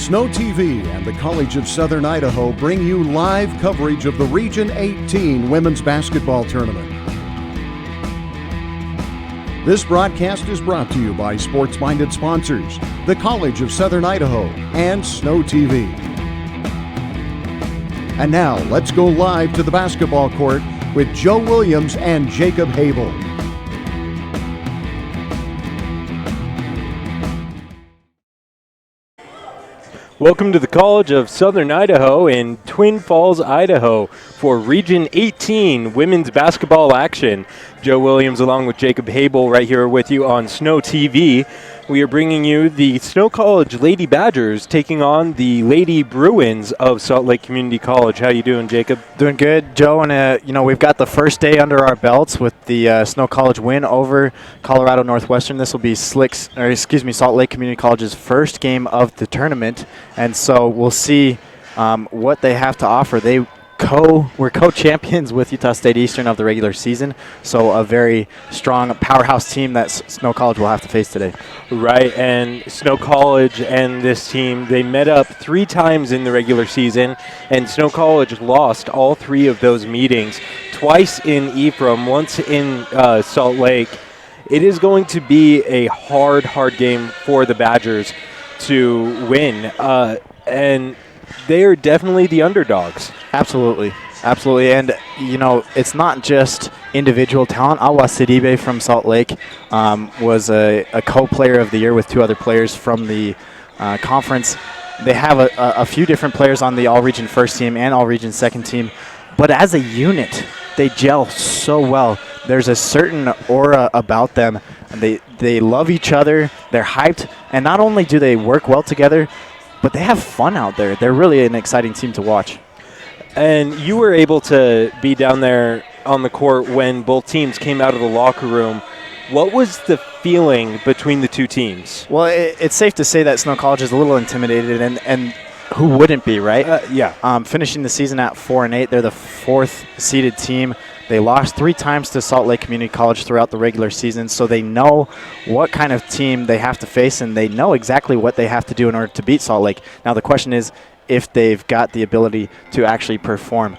Snow TV and the College of Southern Idaho bring you live coverage of the Region 18 Women's Basketball Tournament. This broadcast is brought to you by sports-minded sponsors, the College of Southern Idaho, and Snow TV. And now, let's go live to the basketball court with Joe Williams and Jacob Habel. Welcome to the College of Southern Idaho in Twin Falls, Idaho for Region 18 women's basketball action. Joe Williams along with Jacob Habel right here with you on Snow TV. We are bringing you the Snow College Lady Badgers taking on the Lady Bruins of Salt Lake Community College. How you doing, Jacob? Doing good, Joe. And we've got the first day under our belts with the Snow College win over Colorado Northwestern. This will be Salt Lake Community College's first game of the tournament, and so we'll see what they have to offer. We're co-champions with Utah State Eastern of the regular season, so a very strong powerhouse team that Snow College will have to face today. Right, and Snow College and this team, they met up 3 times in the regular season, and Snow College lost all 3 of those meetings, twice in Ephraim, once in Salt Lake. It is going to be a hard game for the Badgers to win, and they are definitely the underdogs. Absolutely. And, it's not just individual talent. Awa Sidibe from Salt Lake was a co-player of the year with 2 other players from the conference. They have a few different players on the all-region first team and all-region second team, but as a unit, they gel so well. There's a certain aura about them. They love each other. They're hyped, and not only do they work well together, but they have fun out there. They're really an exciting team to watch. And you were able to be down there on the court when both teams came out of the locker room. What was the feeling between the 2 teams? Well, it's safe to say that Snow College is a little intimidated, and who wouldn't be, right? Yeah. Finishing the season at 4-8, they're the 4th seeded team. They lost 3 times to Salt Lake Community College throughout the regular season, so they know what kind of team they have to face, and they know exactly what they have to do in order to beat Salt Lake. Now, the question is if they've got the ability to actually perform.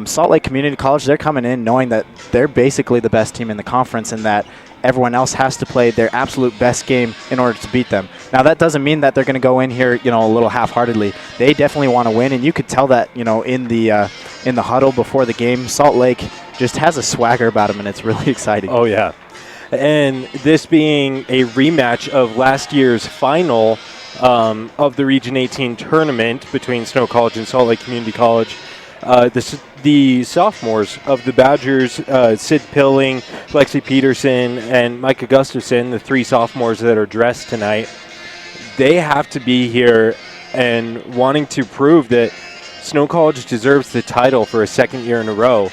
Salt Lake Community College, they're coming in knowing that they're basically the best team in the conference and that everyone else has to play their absolute best game in order to beat them. Now, that doesn't mean that they're going to go in here, a little half-heartedly. They definitely want to win, and you could tell that, in the huddle before the game. Salt Lake just has a swagger about them, and it's really exciting. Oh, yeah. And this being a rematch of last year's final of the Region 18 tournament between Snow College and Salt Lake Community College, the sophomores of the Badgers, Sid Pilling, Lexi Peterson, and Micah Gustafson, the 3 sophomores that are dressed tonight, they have to be here and wanting to prove that Snow College deserves the title for a 2nd year in a row.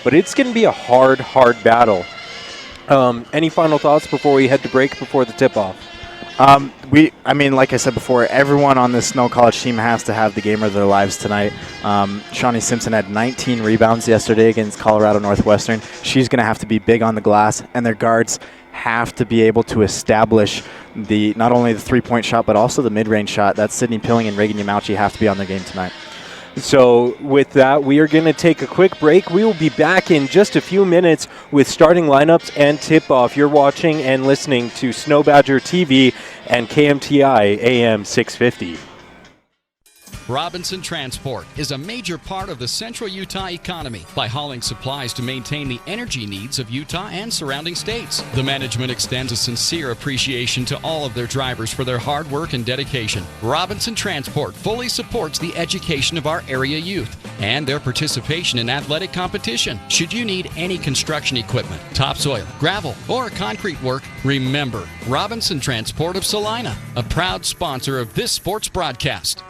But it's going to be a hard battle. Any final thoughts before we head to break, before the tip-off? Like I said before, everyone on this Snow College team has to have the game of their lives tonight. Shawnee Simpson had 19 rebounds yesterday against Colorado Northwestern. She's going to have to be big on the glass, and their guards have to be able to establish not only the 3-point shot, but also the mid-range shot. That's Sydney Pilling and Reagan Yamauchi have to be on their game tonight. So with that, we are going to take a quick break. We will be back in just a few minutes with starting lineups and tip-off. You're watching and listening to Snow Badger TV and KMTI AM 650. Robinson Transport is a major part of the central Utah economy by hauling supplies to maintain the energy needs of Utah and surrounding states. The management extends a sincere appreciation to all of their drivers for their hard work and dedication. Robinson Transport fully supports the education of our area youth and their participation in athletic competition. Should you need any construction equipment, topsoil, gravel, or concrete work, remember Robinson Transport of Salina, a proud sponsor of this sports broadcast.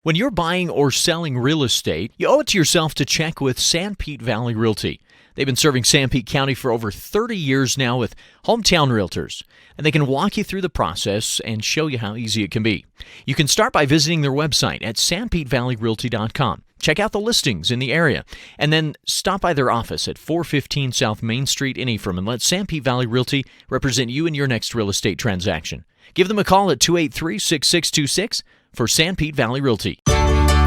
When you're buying or selling real estate, you owe it to yourself to check with Sanpete Valley Realty. They've been serving Sanpete County for over 30 years now with hometown realtors, and they can walk you through the process and show you how easy it can be. You can start by visiting their website at sanpetevalleyrealty.com. Check out the listings in the area, and then stop by their office at 415 South Main Street in Ephraim and let Sanpete Valley Realty represent you in your next real estate transaction. Give them a call at 283-6626, for Sanpete Valley Realty.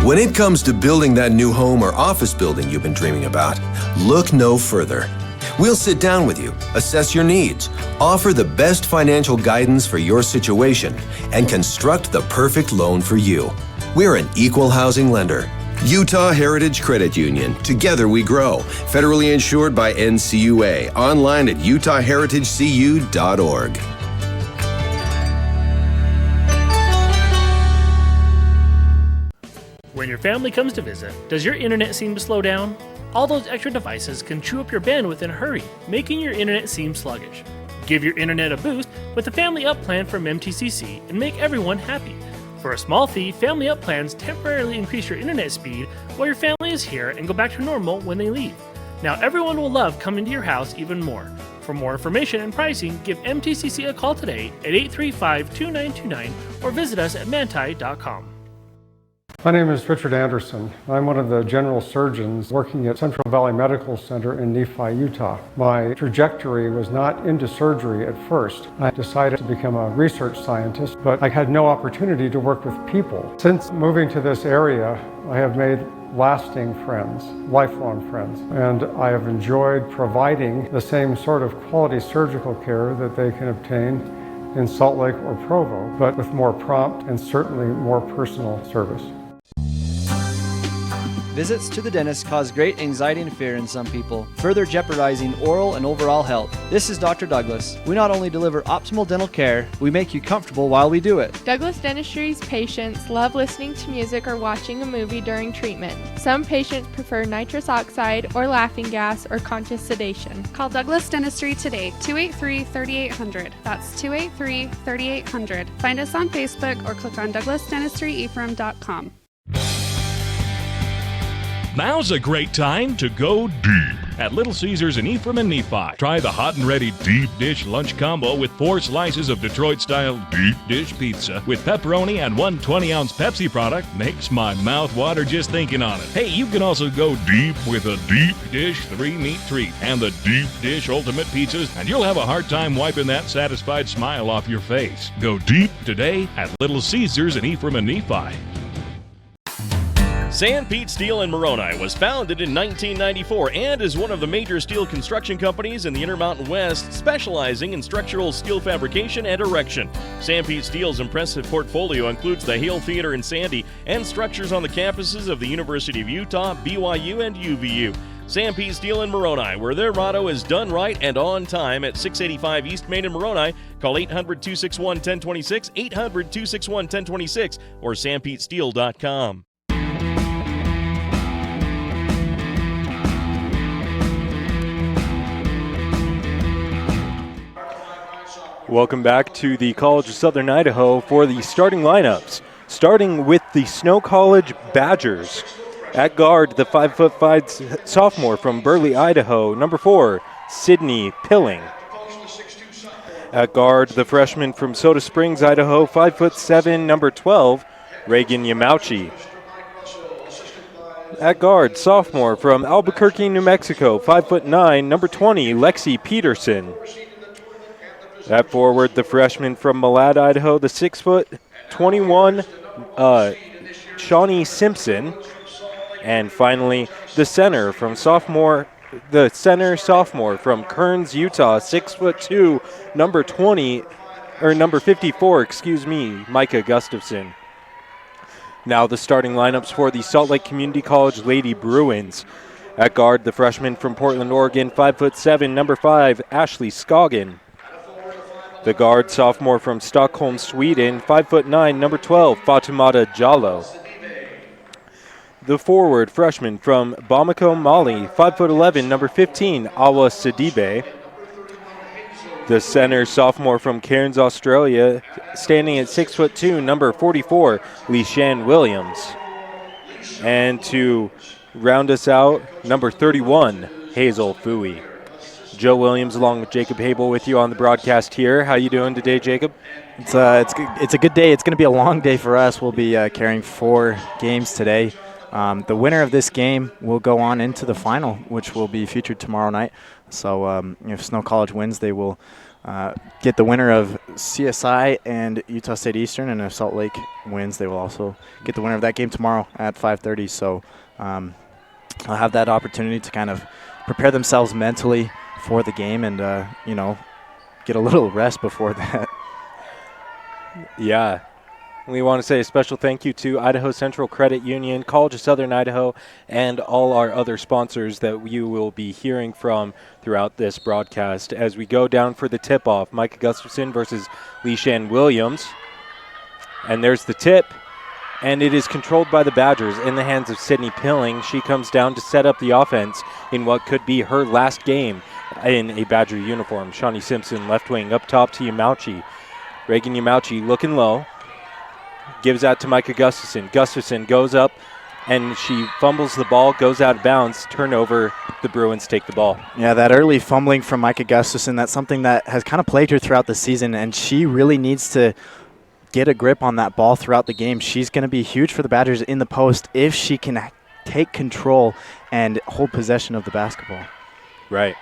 When it comes to building that new home or office building you've been dreaming about, look no further. We'll sit down with you, assess your needs, offer the best financial guidance for your situation, and construct the perfect loan for you. We're an equal housing lender. Utah Heritage Credit Union. Together we grow. Federally insured by NCUA. Online at utahheritagecu.org. When your family comes to visit, does your internet seem to slow down? All those extra devices can chew up your bandwidth in a hurry, making your internet seem sluggish. Give your internet a boost with the Family Up plan from MTCC and make everyone happy. For a small fee, Family Up plans temporarily increase your internet speed while your family is here and go back to normal when they leave. Now everyone will love coming to your house even more. For more information and pricing, give MTCC a call today at 835-2929 or visit us at manti.com. My name is Richard Anderson. I'm one of the general surgeons working at Central Valley Medical Center in Nephi, Utah. My trajectory was not into surgery at first. I decided to become a research scientist, but I had no opportunity to work with people. Since moving to this area, I have made lasting friends, lifelong friends, and I have enjoyed providing the same sort of quality surgical care that they can obtain in Salt Lake or Provo, but with more prompt and certainly more personal service. Visits to the dentist cause great anxiety and fear in some people, further jeopardizing oral and overall health. This is Dr. Douglas. We not only deliver optimal dental care, we make you comfortable while we do it. Douglas Dentistry's patients love listening to music or watching a movie during treatment. Some patients prefer nitrous oxide or laughing gas or conscious sedation. Call Douglas Dentistry today, 283-3800. That's 283-3800. Find us on Facebook or click on douglasdentistryephrem.com. Now's a great time to go deep at Little Caesars in Ephraim and Nephi. Try the hot and ready deep dish lunch combo with 4 slices of Detroit-style deep dish pizza with pepperoni and 1 20-ounce Pepsi product. Makes my mouth water just thinking on it. Hey, you can also go deep with a deep dish 3-meat treat and the deep dish ultimate pizzas, and you'll have a hard time wiping that satisfied smile off your face. Go deep today at Little Caesars in Ephraim and Nephi. Sanpete Steel in Moroni was founded in 1994 and is one of the major steel construction companies in the Intermountain West, specializing in structural steel fabrication and erection. Sanpete Steel's impressive portfolio includes the Hale Theater in Sandy and structures on the campuses of the University of Utah, BYU, and UVU. Sanpete Steel in Moroni, where their motto is done right and on time, at 685 East Main in Moroni. Call 800-261-1026, 800-261-1026, or sanpetesteel.com. Welcome back to the College of Southern Idaho for the starting lineups. Starting with the Snow College Badgers. At guard, the 5'5" sophomore from Burley, Idaho, number 4, Sydney Pilling. At guard, the freshman from Soda Springs, Idaho, 5'7", number 12, Reagan Yamauchi. At guard, sophomore from Albuquerque, New Mexico, 5'9", number 20, Lexi Peterson. At forward, the freshman from Malad, Idaho, the 6'21", Shawnee Simpson. And finally, the center sophomore from Kearns, Utah, 6'2", number 54, Micah Gustafson. Now the starting lineups for the Salt Lake Community College Lady Bruins. At guard, the freshman from Portland, Oregon, 5'7", number 5, Ashley Scoggin. The guard, sophomore from Stockholm, Sweden, 5'9", number 12, Fatimata Jallo. The forward, freshman from Bamako, Mali, 5'11", number 15, Awa Sidibe. The center, sophomore from Cairns, Australia, standing at 6'2", number 44, Lishan Williams. And to round us out, number 31, Hazel Fui. Joe Williams along with Jacob Habel with you on the broadcast here. How you doing today, Jacob? It's a good day. It's going to be a long day for us. We'll be carrying 4 games today. The winner of this game will go on into the final, which will be featured tomorrow night. So if Snow College wins, they will get the winner of CSI and Utah State Eastern, and if Salt Lake wins, they will also get the winner of that game tomorrow at 5:30. So I'll have that opportunity to kind of prepare themselves mentally for the game and, get a little rest before that. Yeah. We want to say a special thank you to Idaho Central Credit Union, College of Southern Idaho, and all our other sponsors that you will be hearing from throughout this broadcast. As we go down for the tip-off, Micah Gustafson versus Leishan Williams. And there's the tip, and it is controlled by the Badgers in the hands of Sydney Pilling. She comes down to set up the offense in what could be her last game in a Badger uniform. Shawnee Simpson, left wing, up top to Yamauchi. Reagan Yamauchi looking low. Gives out to Micah Gustafson. Gustafson goes up, and she fumbles the ball, goes out of bounds. Turnover, the Bruins take the ball. Yeah, that early fumbling from Micah Gustafson, that's something that has kind of plagued her throughout the season, and she really needs to get a grip on that ball throughout the game. She's going to be huge for the Badgers in the post if she can take control and hold possession of the basketball. Right.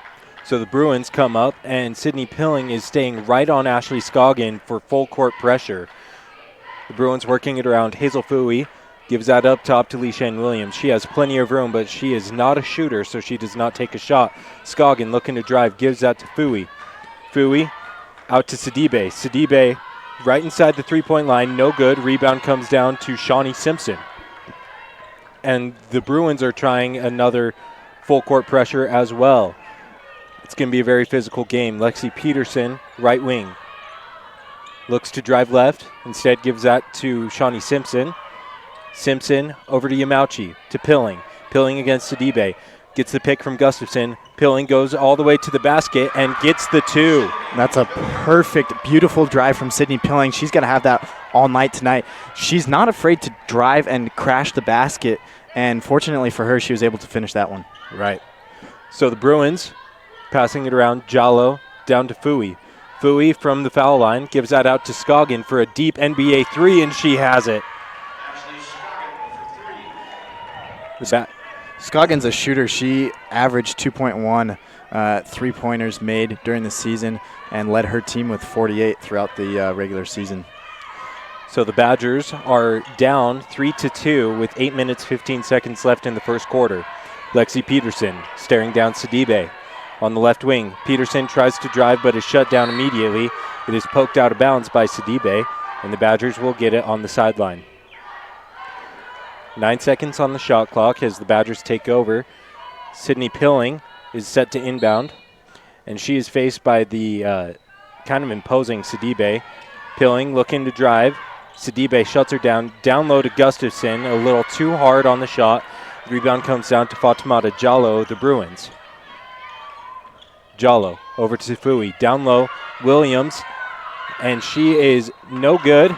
So the Bruins come up, and Sydney Pilling is staying right on Ashley Scoggin for full court pressure. The Bruins working it around. Hazel Fui gives that up top to Leishan Williams. She has plenty of room, but she is not a shooter, so she does not take a shot. Scoggin looking to drive, gives that to Fui. Fui out to Sidibe. Sidibe right inside the three-point line, no good. Rebound comes down to Shawnee Simpson. And the Bruins are trying another full court pressure as well. It's going to be a very physical game. Lexi Peterson, right wing. Looks to drive left. Instead gives that to Shawnee Simpson. Simpson over to Yamauchi, to Pilling. Pilling against Sidibe. Gets the pick from Gustafson. Pilling goes all the way to the basket and gets the two. That's a perfect, beautiful drive from Sydney Pilling. She's going to have that all night tonight. She's not afraid to drive and crash the basket, and fortunately for her, she was able to finish that one. Right. So the Bruins passing it around. Jallo down to Fui. Fui from the foul line gives that out to Scoggin for a deep NBA three, and she has it. Scoggin's a shooter. She averaged 2.1 three-pointers made during the season and led her team with 48 throughout the regular season. So the Badgers are down 3-2 with 8 minutes, 15 seconds left in the first quarter. Lexi Peterson staring down Sidibe. On the left wing, Peterson tries to drive but is shut down immediately. It is poked out of bounds by Sidibe, and the Badgers will get it on the sideline. 9 seconds on the shot clock as the Badgers take over. Sydney Pilling is set to inbound, and she is faced by the kind of imposing Sidibe. Pilling looking to drive. Sidibe shuts her down. Down low to Gustafson, a little too hard on the shot. The rebound comes down to Fatimata Jallo, the Bruins. Jallo over to Fui. Down low, Williams, and she is no good,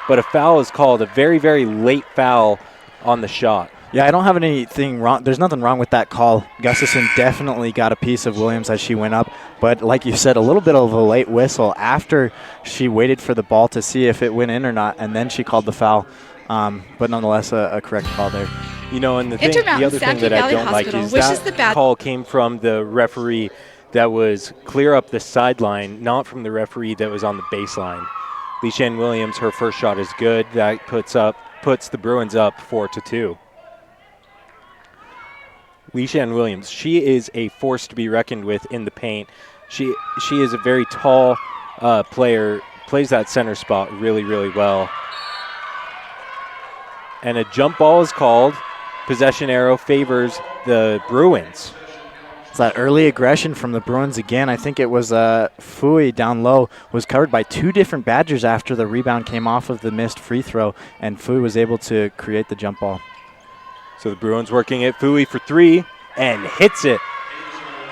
but a foul is called, a very, very late foul on the shot. Yeah, I don't have anything wrong. There's nothing wrong with that call. Gustafson definitely got a piece of Williams as she went up, but like you said, a little bit of a late whistle after she waited for the ball to see if it went in or not, and then she called the foul. But nonetheless, a correct call there. You know, and the other thing that I don't like is that call came from the referee that was clear up the sideline, not from the referee that was on the baseline. Leishan Williams, her first shot is good. That puts the Bruins up 4-2. Leishan Williams, she is a force to be reckoned with in the paint. She is a very tall player, plays that center spot really, really well. And a jump ball is called. Possession arrow favors the Bruins. It's that early aggression from the Bruins again. I think it was Fui down low, was covered by two different Badgers after the rebound came off of the missed free throw, and Fui was able to create the jump ball. So the Bruins working at Fui for three and hits it.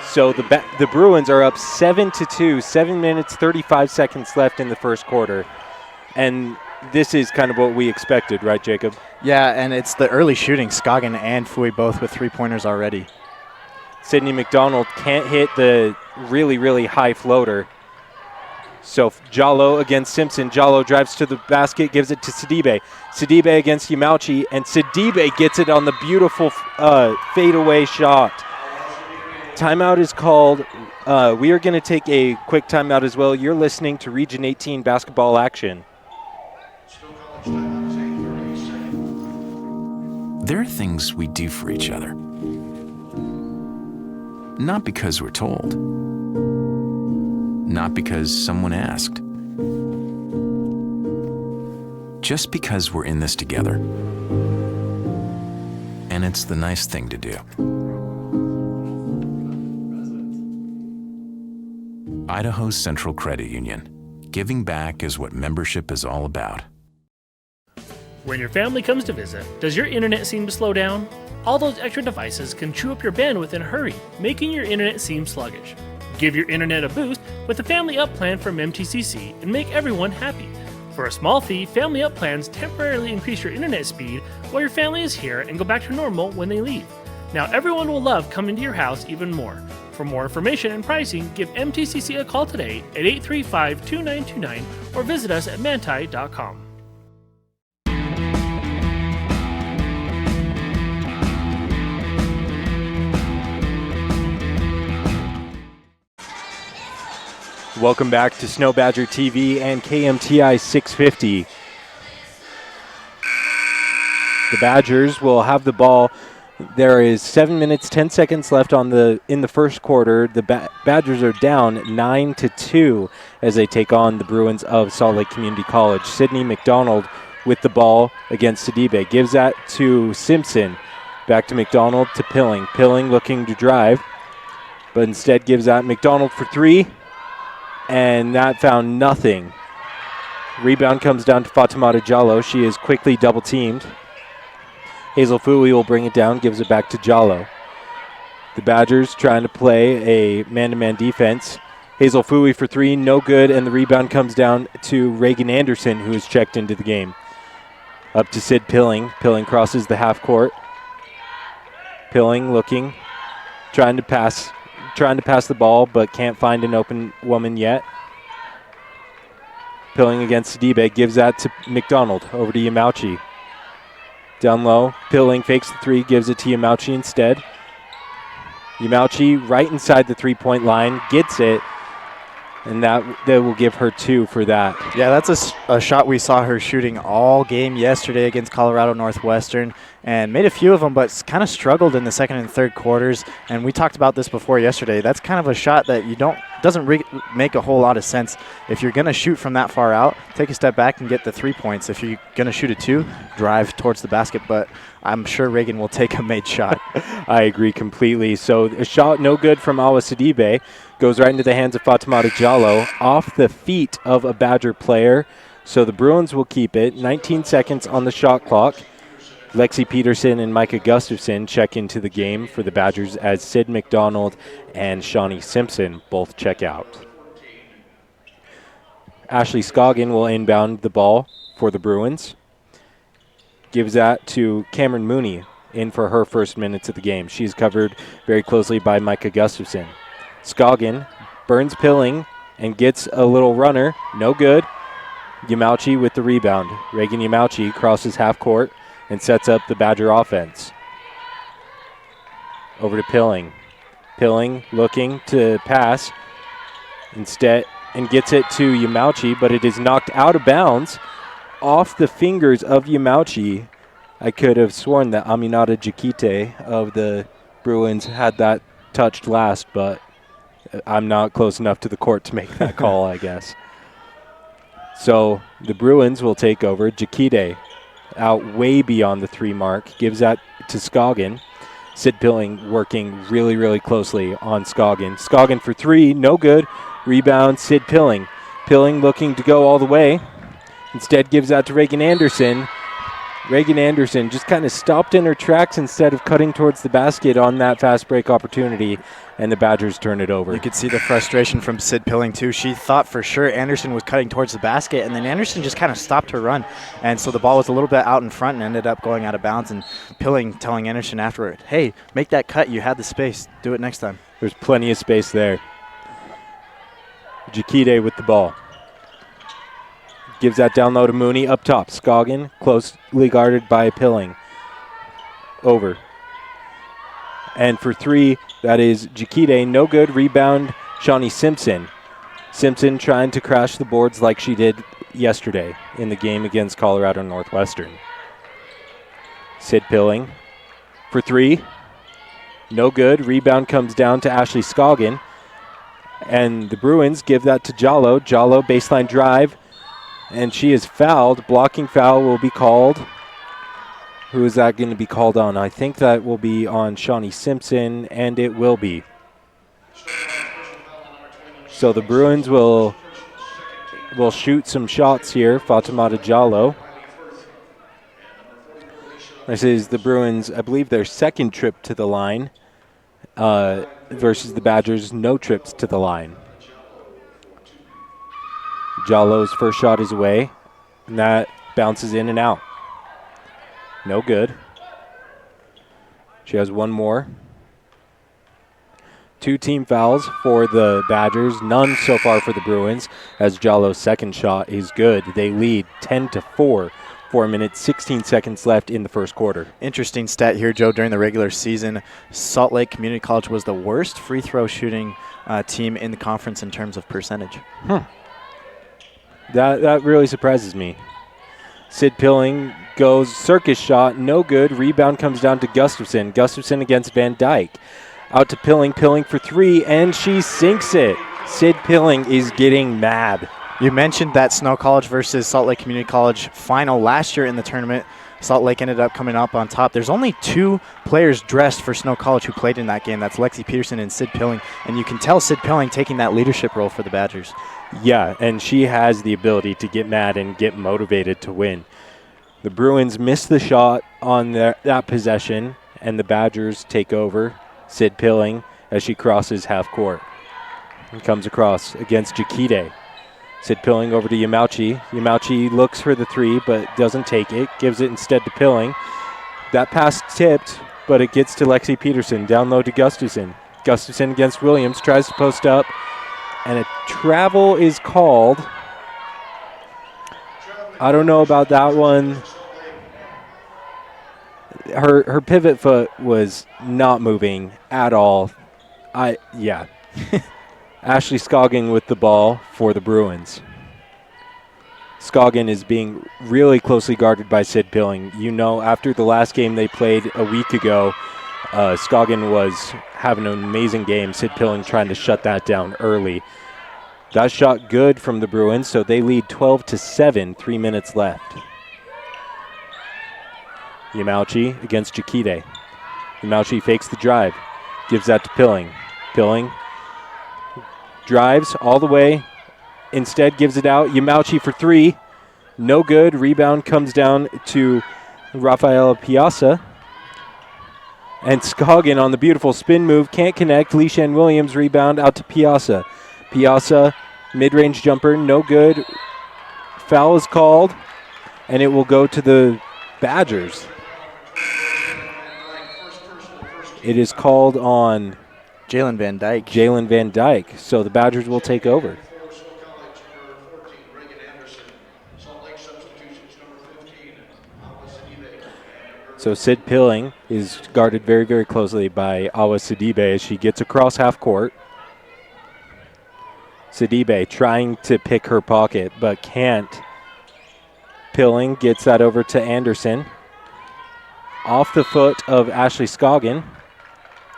So the Bruins are up 7-2, 7 minutes, 35 seconds left in the first quarter. And this is kind of what we expected, right, Jacob? Yeah, and it's the early shooting. Scoggin and Fui both with three-pointers already. Sydney McDonald can't hit the really, really high floater. So Jallo against Simpson. Jallo drives to the basket, gives it to Sidibe. Sidibe against Yamauchi, and Sidibe gets it on the beautiful fadeaway shot. Timeout is called. We are going to take a quick timeout as well. You're listening to Region 18 basketball action. There are things we do for each other. Not because we're told. Not because someone asked. Just because we're in this together. And it's the nice thing to do. Idaho Central Credit Union. Giving back is what membership is all about. When your family comes to visit, does your internet seem to slow down? All those extra devices can chew up your bandwidth in a hurry, making your internet seem sluggish. Give your internet a boost with the Family Up plan from MTCC and make everyone happy. For a small fee, Family Up plans temporarily increase your internet speed while your family is here and go back to normal when they leave. Now everyone will love coming to your house even more. For more information and pricing, give MTCC a call today at 835-2929 or visit us at manti.com. Welcome back to Snow Badger TV and KMTI 650. The Badgers will have the ball. There is 7 minutes, 10 seconds left in the first quarter. The Badgers are down 9-2 as they take on the Bruins of Salt Lake Community College. Sydney McDonald with the ball against Sidibe. Gives that to Simpson. Back to McDonald to Pilling. Pilling looking to drive, but instead gives that McDonald for three. And that found nothing. Rebound comes down to Fatimata Jallo. She is quickly double-teamed. Hazel Fui will bring it down, gives it back to Jallo. The Badgers trying to play a man-to-man defense. Hazel Fui for three, no good, and the rebound comes down to Reagan Anderson, who is checked into the game. Up to Sid Pilling. Pilling crosses the half court. Pilling looking, trying to pass the ball, but can't find an open woman yet. Pilling against Sidibe, gives that to McDonald, over to Yamauchi. Down low, Pilling fakes the three, gives it to Yamauchi instead. Yamauchi right inside the three-point line, gets it, and that will give her two for that. Yeah, that's a shot we saw her shooting all game yesterday against Colorado Northwestern, and made a few of them, but kind of struggled in the second and third quarters. And we talked about this before yesterday. That's kind of a shot that doesn't make a whole lot of sense. If you're going to shoot from that far out, take a step back and get the 3 points. If you're going to shoot a two, drive towards the basket. But I'm sure Reagan will take a made shot. I agree completely. So a shot no good from Awa Sidibe. Goes right into the hands of Fatimata Jallo, off the feet of a Badger player. So the Bruins will keep it. 19 seconds on the shot clock. Lexi Peterson and Micah Gustafson check into the game for the Badgers as Sid McDonald and Shawnee Simpson both check out. Ashley Scoggin will inbound the ball for the Bruins. Gives that to Cameron Mooney in for her first minutes of the game. She's covered very closely by Micah Gustafson. Scoggin burns Pilling and gets a little runner. No good. Yamauchi with the rebound. Reagan Yamauchi crosses half court and sets up the Badger offense. Over to Pilling. Pilling looking to pass instead and gets it to Yamauchi, but it is knocked out of bounds off the fingers of Yamauchi. I could have sworn that Aminata Jakite of the Bruins had that touched last, but I'm not close enough to the court to make that call, I guess. So the Bruins will take over. Jakite out way beyond the three mark. Gives that to Scoggin. Sid Pilling working really, really closely on Scoggin. Scoggin for three, no good. Rebound, Sid Pilling. Pilling looking to go all the way. Instead gives that to Reagan Anderson. Reagan Anderson just kind of stopped in her tracks instead of cutting towards the basket on that fast break opportunity, and the Badgers turn it over. You could see the frustration from Sid Pilling, too. She thought for sure Anderson was cutting towards the basket, and then Anderson just kind of stopped her run. And so the ball was a little bit out in front and ended up going out of bounds, and Pilling telling Anderson afterward, hey, make that cut. You had the space. Do it next time. There's plenty of space there. Jakite with the ball. Gives that down low to Mooney. Up top, Scoggin, closely guarded by Pilling. Over. And for 3, that is Jakite. No good. Rebound, Shawnee Simpson. Simpson trying to crash the boards like she did yesterday in the game against Colorado Northwestern. Sid Pilling for 3. No good. Rebound comes down to Ashley Scoggin. And the Bruins give that to Jallo. Jallo baseline drive. And she is fouled. Blocking foul will be called. Who is that going to be called on? I think that will be on Shawnee Simpson, and it will be. So the Bruins will shoot some shots here. Fatimata Jallo. This is the Bruins, I believe, their second trip to the line versus the Badgers' no trips to the line. Jallo's first shot is away, and that bounces in and out. No good. She has one more. 2 team fouls for the Badgers, none so far for the Bruins, as Jallo's second shot is good. They lead 10-4. 4 minutes, 16 seconds left in the first quarter. Interesting stat here, Joe. During the regular season, Salt Lake Community College was the worst free throw shooting team in the conference in terms of percentage. That really surprises me. Sid Pilling goes circus shot, no good. Rebound comes down to Gustafson. Gustafson against Van Dyke. Out to Pilling. Pilling for 3, and she sinks it. Sid Pilling is getting mad. You mentioned that Snow College versus Salt Lake Community College final last year in the tournament. Salt Lake ended up coming up on top. There's only 2 players dressed for Snow College who played in that game. That's Lexi Peterson and Sid Pilling. And you can tell Sid Pilling taking that leadership role for the Badgers. Yeah, and she has the ability to get mad and get motivated to win. The Bruins miss the shot on that possession, and the Badgers take over. Sid Pilling as she crosses half court. And comes across against Jakite. Sid Pilling over to Yamauchi. Yamauchi looks for the 3, but doesn't take it. Gives it instead to Pilling. That pass tipped, but it gets to Lexi Peterson. Down low to Gustafson. Gustafson against Williams. Tries to post up. And a travel is called. I don't know about that one. Her pivot foot was not moving at all. Ashley Scoggin with the ball for the Bruins. Scoggin is being really closely guarded by Sid Pilling. You know, after the last game they played a week ago, Scoggin was having an amazing game. Sid Pilling trying to shut that down early. That shot good from the Bruins, so they lead 12-7, 3 minutes left. Yamauchi against Jakite. Yamauchi fakes the drive, gives that to Pilling. Pilling drives all the way, instead gives it out. Yamauchi for 3, no good. Rebound comes down to Rafaela Piazza. And Scoggin on the beautiful spin move, can't connect. Leishan Williams rebound out to Piazza. Piazza, mid-range jumper, no good. Foul is called, and it will go to the Badgers. It is called on Jalen Van Dyke. Jalen Van Dyke. So the Badgers will take over. So Sid Pilling is guarded very, very closely by Awa Sidibe as she gets across half court. Sidibe trying to pick her pocket, but can't. Pilling gets that over to Anderson. Off the foot of Ashley Scoggin.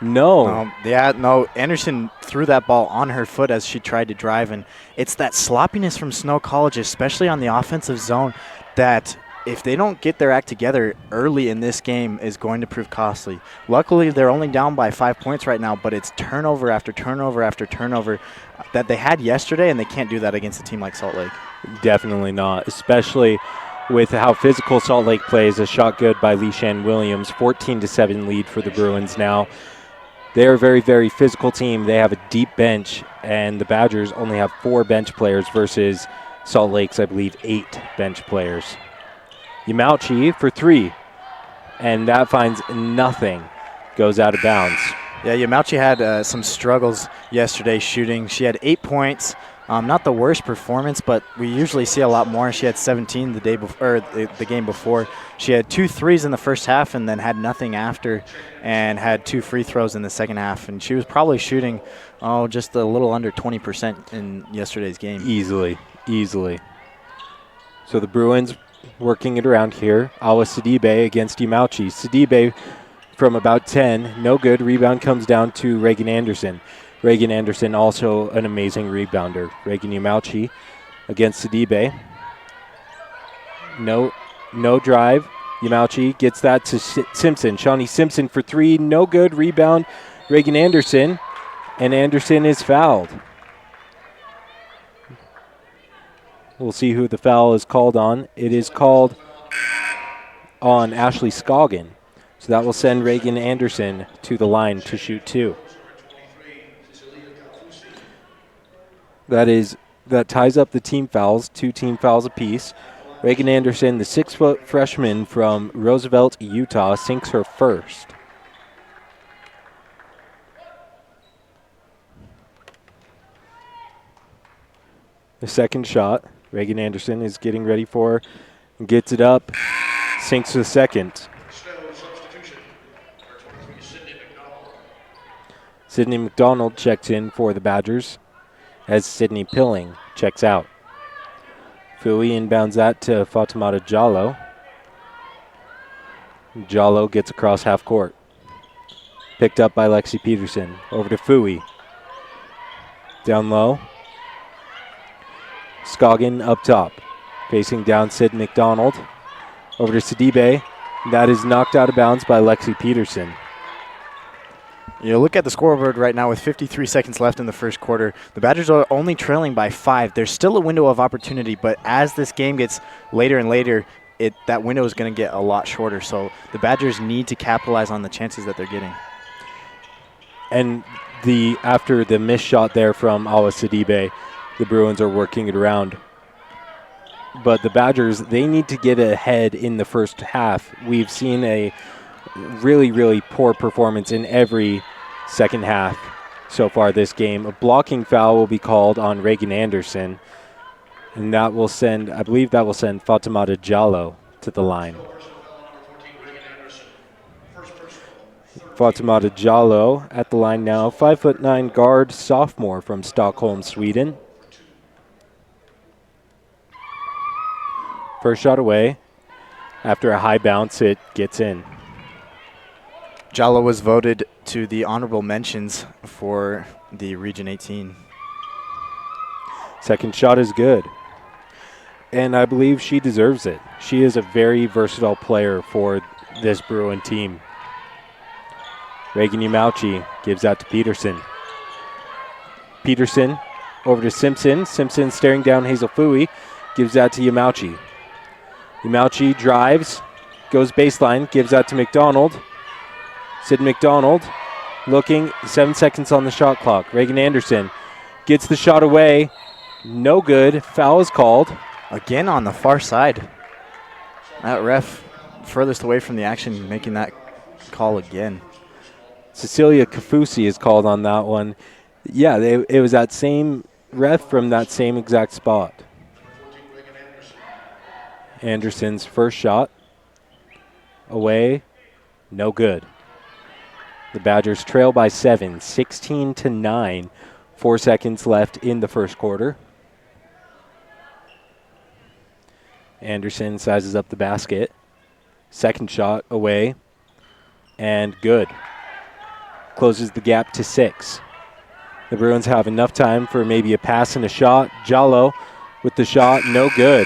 No. Anderson threw that ball on her foot as she tried to drive, and it's that sloppiness from Snow College, especially on the offensive zone, that if they don't get their act together early in this game is going to prove costly. Luckily, they're only down by 5 points right now, but it's turnover after turnover after turnover that they had yesterday, and they can't do that against a team like Salt Lake. Definitely not, especially with how physical Salt Lake plays. A shot good by Leishan Williams, 14-7 lead for the Bruins now. They're a very, very physical team. They have a deep bench, and the Badgers only have 4 bench players versus Salt Lake's, I believe, 8 bench players. Yamauchi for 3, and that finds nothing. Goes out of bounds. Yeah, Yamauchi had some struggles yesterday shooting. She had 8 points, Not the worst performance, but we usually see a lot more. She had 17 the day before, or the game before. She had 2 threes in the first half and then had nothing after, and had 2 free throws in the second half. And she was probably shooting, just a little under 20% in yesterday's game. Easily. So the Bruins working it around here. Awa Sidibe against Yamauchi. Sidibe from about 10, no good. Rebound comes down to Reagan Anderson. Reagan Anderson also an amazing rebounder. Reagan Yamauchi against Sidibe. No drive. Yamauchi gets that to Simpson. Shawnee Simpson for 3, no good. Rebound, Reagan Anderson, and Anderson is fouled. We'll see who the foul is called on. It is called on Ashley Scoggin. So that will send Reagan Anderson to the line to shoot 2. That ties up the team fouls, 2 team fouls apiece. Reagan Anderson, the 6-foot freshman from Roosevelt, Utah, sinks her first. The second shot, Reagan Anderson is getting ready for, and gets it up, sinks the second. Sydney McDonald checks in for the Badgers as Sydney Pilling checks out. Fui inbounds that to Fatimata Jallo. Jallo gets across half court. Picked up by Lexi Peterson. Over to Fui. Down low. Scoggin up top. Facing down Sid McDonald. Over to Sidibe. That is knocked out of bounds by Lexi Peterson. You look at the scoreboard right now with 53 seconds left in the first quarter. The Badgers are only trailing by 5. There's still a window of opportunity, but as this game gets later and later, that window is going to get a lot shorter. So the Badgers need to capitalize on the chances that they're getting. And after the missed shot there from Awa Sidibe, the Bruins are working it around. But the Badgers, they need to get ahead in the first half. We've seen a really, really poor performance in every second half so far this game. A blocking foul will be called on Reagan Anderson, and that will send, I believe that will send Fatimata Jallo to the line. Fatimata Jallo at the line now, 5'9" guard, sophomore from Stockholm, Sweden. First shot away. After a high bounce, it gets in. Jallo was voted to the honorable mentions for the Region 18. Second shot is good. And I believe she deserves it. She is a very versatile player for this Bruin team. Reagan Yamauchi gives out to Peterson. Peterson over to Simpson. Simpson staring down Hazel Fui. Gives out to Yamauchi. Yamauchi drives. Goes baseline. Gives out to McDonald. Sid McDonald looking. 7 seconds on the shot clock. Reagan Anderson gets the shot away. No good. Foul is called. Again on the far side. That ref furthest away from the action making that call again. Cecilia Kafusi is called on that one. Yeah, it was that same ref from that same exact spot. Anderson's first shot. Away. No good. The Badgers trail by 7, 16-9. 4 seconds left in the first quarter. Anderson sizes up the basket. Second shot away. And good. Closes the gap to 6. The Bruins have enough time for maybe a pass and a shot. Jallo with the shot, no good.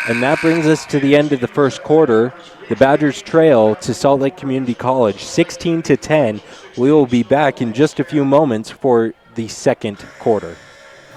And that brings us to the end of the first quarter. The Badgers trail to Salt Lake Community College, 16-10. We will be back in just a few moments for the second quarter.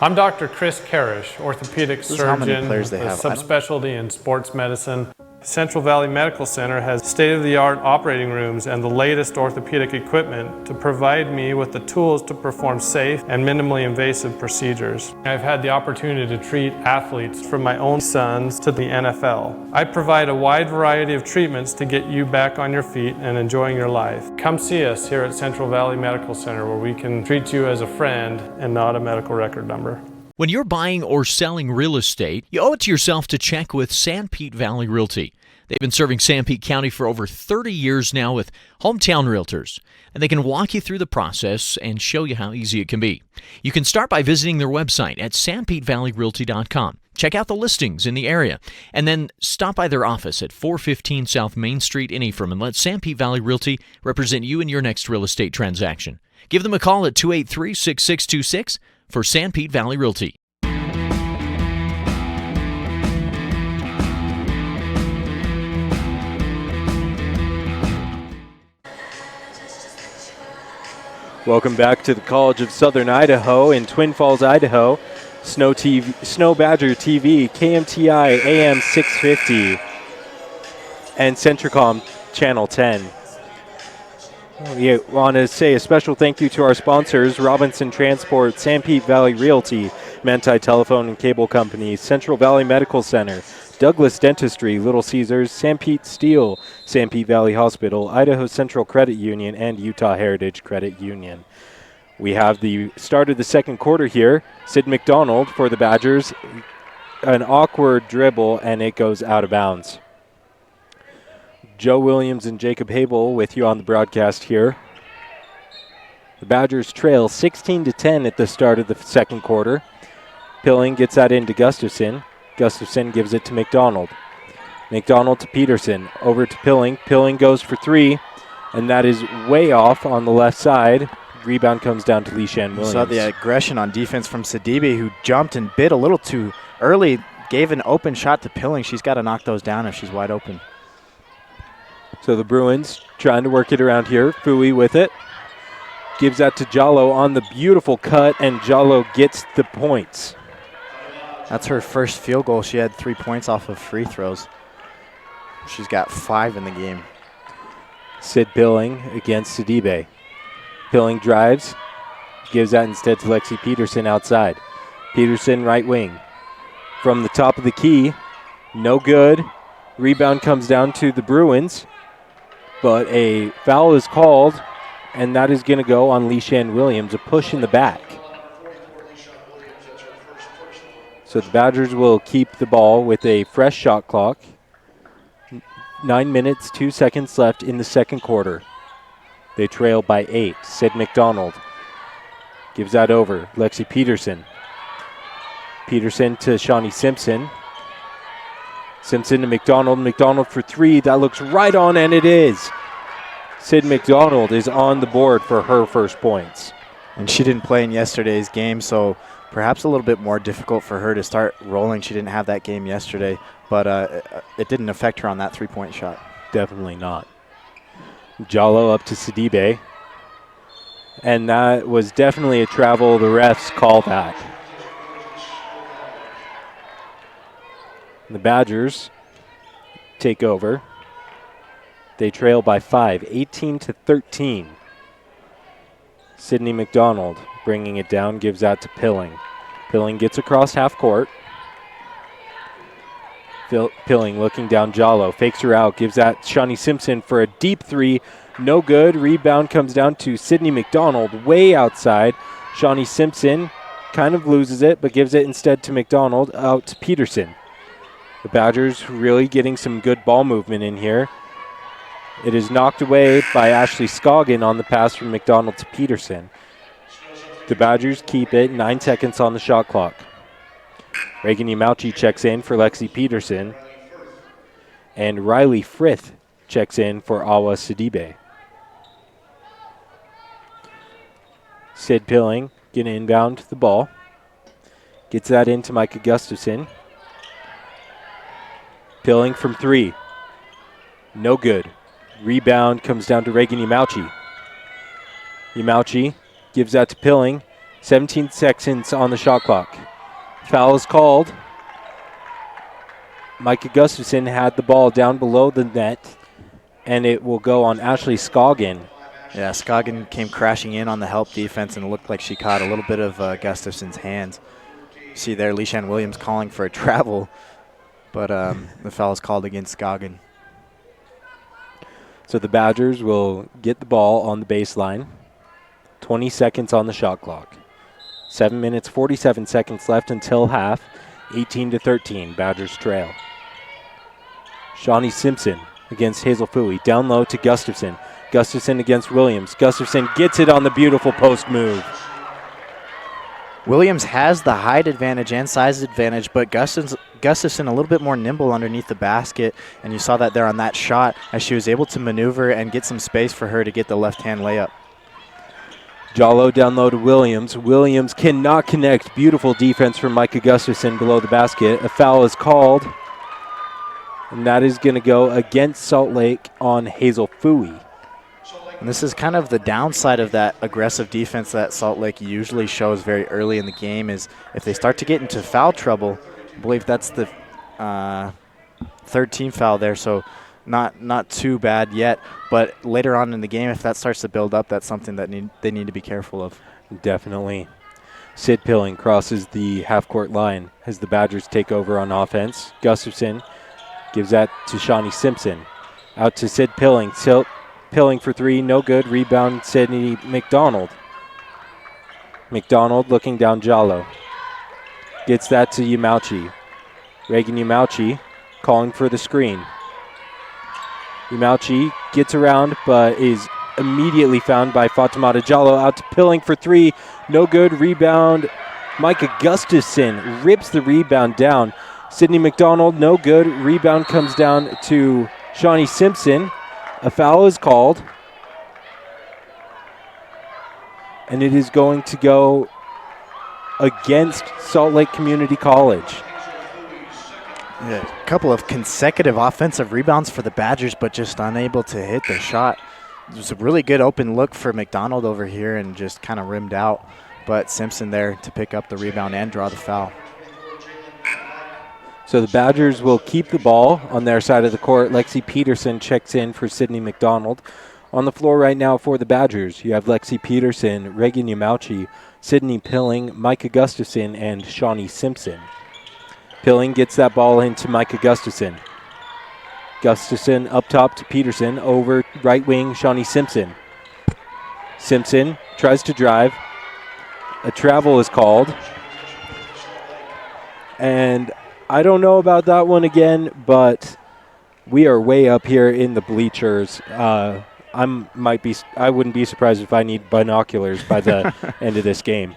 I'm Dr. Chris Karish, orthopedic surgeon with a subspecialty in sports medicine. Central Valley Medical Center has state-of-the-art operating rooms and the latest orthopedic equipment to provide me with the tools to perform safe and minimally invasive procedures. I've had the opportunity to treat athletes from my own sons to the NFL. I provide a wide variety of treatments to get you back on your feet and enjoying your life. Come see us here at Central Valley Medical Center where we can treat you as a friend and not a medical record number. When you're buying or selling real estate, you owe it to yourself to check with Sanpete Valley Realty. They've been serving Sanpete County for over 30 years now with hometown realtors, and they can walk you through the process and show you how easy it can be. You can start by visiting their website at sanpetevalleyrealty.com. Check out the listings in the area, and then stop by their office at 415 South Main Street in Ephraim and let Sanpete Valley Realty represent you in your next real estate transaction. Give them a call at 283-6626 for Sanpete Valley Realty. Welcome back to the College of Southern Idaho in Twin Falls, Idaho. Snow Badger TV, KMTI AM 650, and Centricom Channel 10. We want to say a special thank you to our sponsors: Robinson Transport, Sanpete Valley Realty, Manti Telephone and Cable Company, Central Valley Medical Center, Douglas Dentistry, Little Caesars, Sanpete Steel, Sanpete Valley Hospital, Idaho Central Credit Union, and Utah Heritage Credit Union. We have the start of the second quarter here. Sid McDonald for the Badgers. An awkward dribble, and it goes out of bounds. Joe Williams and Jacob Habel with you on the broadcast here. The Badgers trail 16-10 at the start of the second quarter. Pilling gets that into Gustafson. Gustafson gives it to McDonald. McDonald to Peterson. Over to Pilling. Pilling goes for three, and that is way off on the left side. Rebound comes down to Leishan Williams. Saw the aggression on defense from Sidibe, who jumped and bit a little too early. Gave an open shot to Pilling. She's got to knock those down if she's wide open. So the Bruins trying to work it around here. Fui with it. Gives that to Jallo on the beautiful cut, and Jallo gets the points. That's her first field goal. She had 3 points off of free throws. She's got 5 in the game. Sid Pilling against Sidibe. Pilling drives. Gives that instead to Lexi Peterson outside. Peterson right wing. From the top of the key. No good. Rebound comes down to the Bruins. But a foul is called, and that is going to go on Leishan Williams, a push in the back. So the Badgers will keep the ball with a fresh shot clock. 9 minutes, 2 seconds left in the second quarter. They trail by 8. Sid McDonald gives that over. Lexi Peterson. Peterson to Shawnee Simpson. Simpson to McDonald. McDonald for three. That looks right on, and it is. Sid McDonald is on the board for her first points. And she didn't play in yesterday's game, so perhaps a little bit more difficult for her to start rolling. She didn't have that game yesterday, but it didn't affect her on that three-point shot. Definitely not. Jallo up to Sidibe. And that was definitely a travel. The refs call that. The Badgers take over. They trail by 5, 18-13. Sydney McDonald bringing it down, gives that to Pilling. Pilling gets across half court. Pilling looking down Jallo, fakes her out, gives that Shawnee Simpson for a deep three. No good. Rebound comes down to Sydney McDonald way outside. Shawnee Simpson kind of loses it, but gives it instead to McDonald, out to Peterson. The Badgers really getting some good ball movement in here. It is knocked away by Ashley Scoggin on the pass from McDonald to Peterson. The Badgers keep it, 9 seconds on the shot clock. Reagan Yamauchi checks in for Lexi Peterson. And Riley Frith checks in for Awa Sidibe. Sid Pilling getting inbound the ball. Gets that into Micah Gustafson. Pilling from three. No good. Rebound comes down to Reagan Yamauchi. Yamauchi gives that to Pilling. 17 seconds on the shot clock. Foul is called. Micah Gustafson had the ball down below the net, and it will go on Ashley Scoggin. Yeah, Scoggin came crashing in on the help defense, and it looked like she caught a little bit of Gustafson's hands. See there, Leishan Williams calling for a travel, but the foul is called against Scoggin. So the Badgers will get the ball on the baseline. 20 seconds on the shot clock. 7 minutes, 47 seconds left until half. 18-13, Badgers trail. Shawnee Simpson against Hazel Fooey. Down low to Gustafson. Gustafson against Williams. Gustafson gets it on the beautiful post move. Williams has the height advantage and size advantage, but Gustafson a little bit more nimble underneath the basket, and you saw that there on that shot as she was able to maneuver and get some space for her to get the left-hand layup. Jallo down low to Williams. Williams cannot connect. Beautiful defense from Micah Gustafson below the basket. A foul is called, and that is going to go against Salt Lake on Hazel Fooey. And this is kind of the downside of that aggressive defense that Salt Lake usually shows very early in the game, is if they start to get into foul trouble. I believe that's the third team foul there, so not too bad yet. But later on in the game, if that starts to build up, that's something that they need to be careful of. Definitely. Sid Pilling crosses the half-court line as the Badgers take over on offense. Gustafson gives that to Shawnee Simpson. Out to Sid Pilling. Pilling for three, no good. Rebound, Sydney McDonald. McDonald looking down Jallo. Gets that to Yamauchi. Reagan Yamauchi calling for the screen. Yamauchi gets around, but is immediately found by Fatimata Jallo. Out to Pilling for three, no good. Rebound, Micah Gustafson rips the rebound down. Sydney McDonald, no good. Rebound comes down to Shawnee Simpson. A foul is called, and it is going to go against Salt Lake Community College. Yeah, a couple of consecutive offensive rebounds for the Badgers, but just unable to hit the shot. It was a really good open look for McDonald over here and just kind of rimmed out, but Simpson there to pick up the rebound and draw the foul. So the Badgers will keep the ball on their side of the court. Lexi Peterson checks in for Sydney McDonald. On the floor right now for the Badgers, you have Lexi Peterson, Reagan Yamauchi, Sydney Pilling, Micah Gustafson, and Shawnee Simpson. Pilling gets that ball into Micah Gustafson. Gustafson up top to Peterson, over right wing, Shawnee Simpson. Simpson tries to drive. A travel is called. And I don't know about that one again, but we are way up here in the bleachers. I wouldn't be surprised if I need binoculars by the end of this game.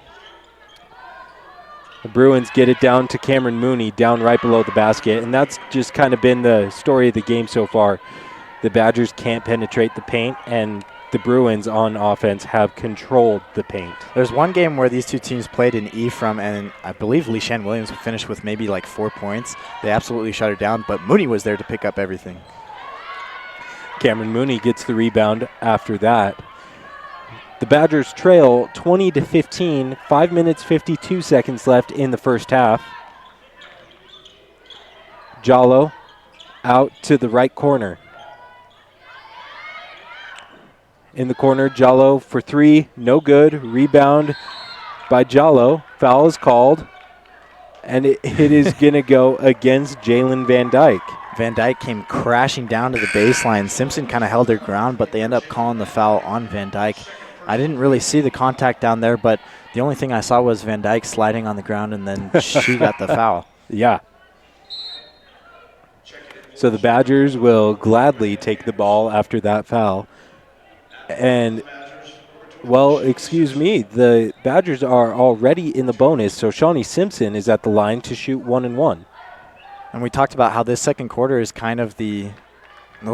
The Bruins get it down to Cameron Mooney, down right below the basket, and that's just kind of been the story of the game so far. The Badgers can't penetrate the paint, and the Bruins on offense have controlled the paint. There's one game where these two teams played in Ephraim, and I believe Leishan Williams finished with maybe like 4 points. They absolutely shut her down, but Mooney was there to pick up everything. Cameron Mooney gets the rebound after that. The Badgers trail 20-15, 5 minutes, 52 seconds left in the first half. Jallo out to the right corner. In the corner, Jallo for three, no good. Rebound by Jallo. Foul is called, and it is going to go against Jalen Van Dyke. Van Dyke came crashing down to the baseline. Simpson kind of held her ground, but they end up calling the foul on Van Dyke. I didn't really see the contact down there, but the only thing I saw was Van Dyke sliding on the ground, and then she got the foul. Yeah. So the Badgers will gladly take the ball after that foul. And, well, excuse me, the Badgers are already in the bonus, so Shawnee Simpson is at the line to shoot 1-1. And we talked about how this second quarter is kind of they'll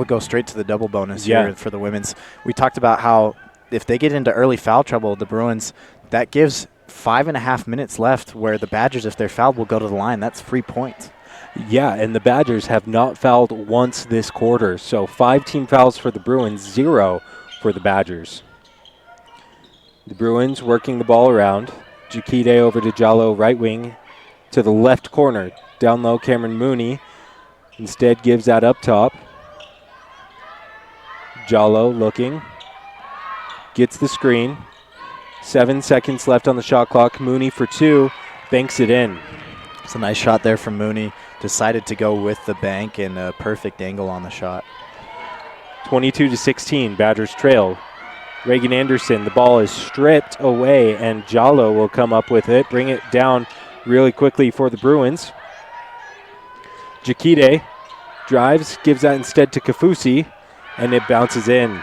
go straight to the double bonus here for the women's. We talked about how if they get into early foul trouble, the Bruins, that gives 5.5 minutes left where the Badgers, if they're fouled, will go to the line. That's 3 points. Yeah, and the Badgers have not fouled once this quarter, so 5 team fouls for the Bruins, 0 for the Badgers. The Bruins working the ball around. Jakite over to Jallo, right wing, to the left corner. Down low, Cameron Mooney instead gives that up top. Jallo looking. Gets the screen. 7 seconds left on the shot clock. Mooney for two. Banks it in. It's a nice shot there from Mooney. Decided to go with the bank and a perfect angle on the shot. 22-16, Badgers trail. Reagan Anderson, the ball is stripped away, and Jallo will come up with it, bring it down really quickly for the Bruins. Jakite drives, gives that instead to Kafusi, and it bounces in.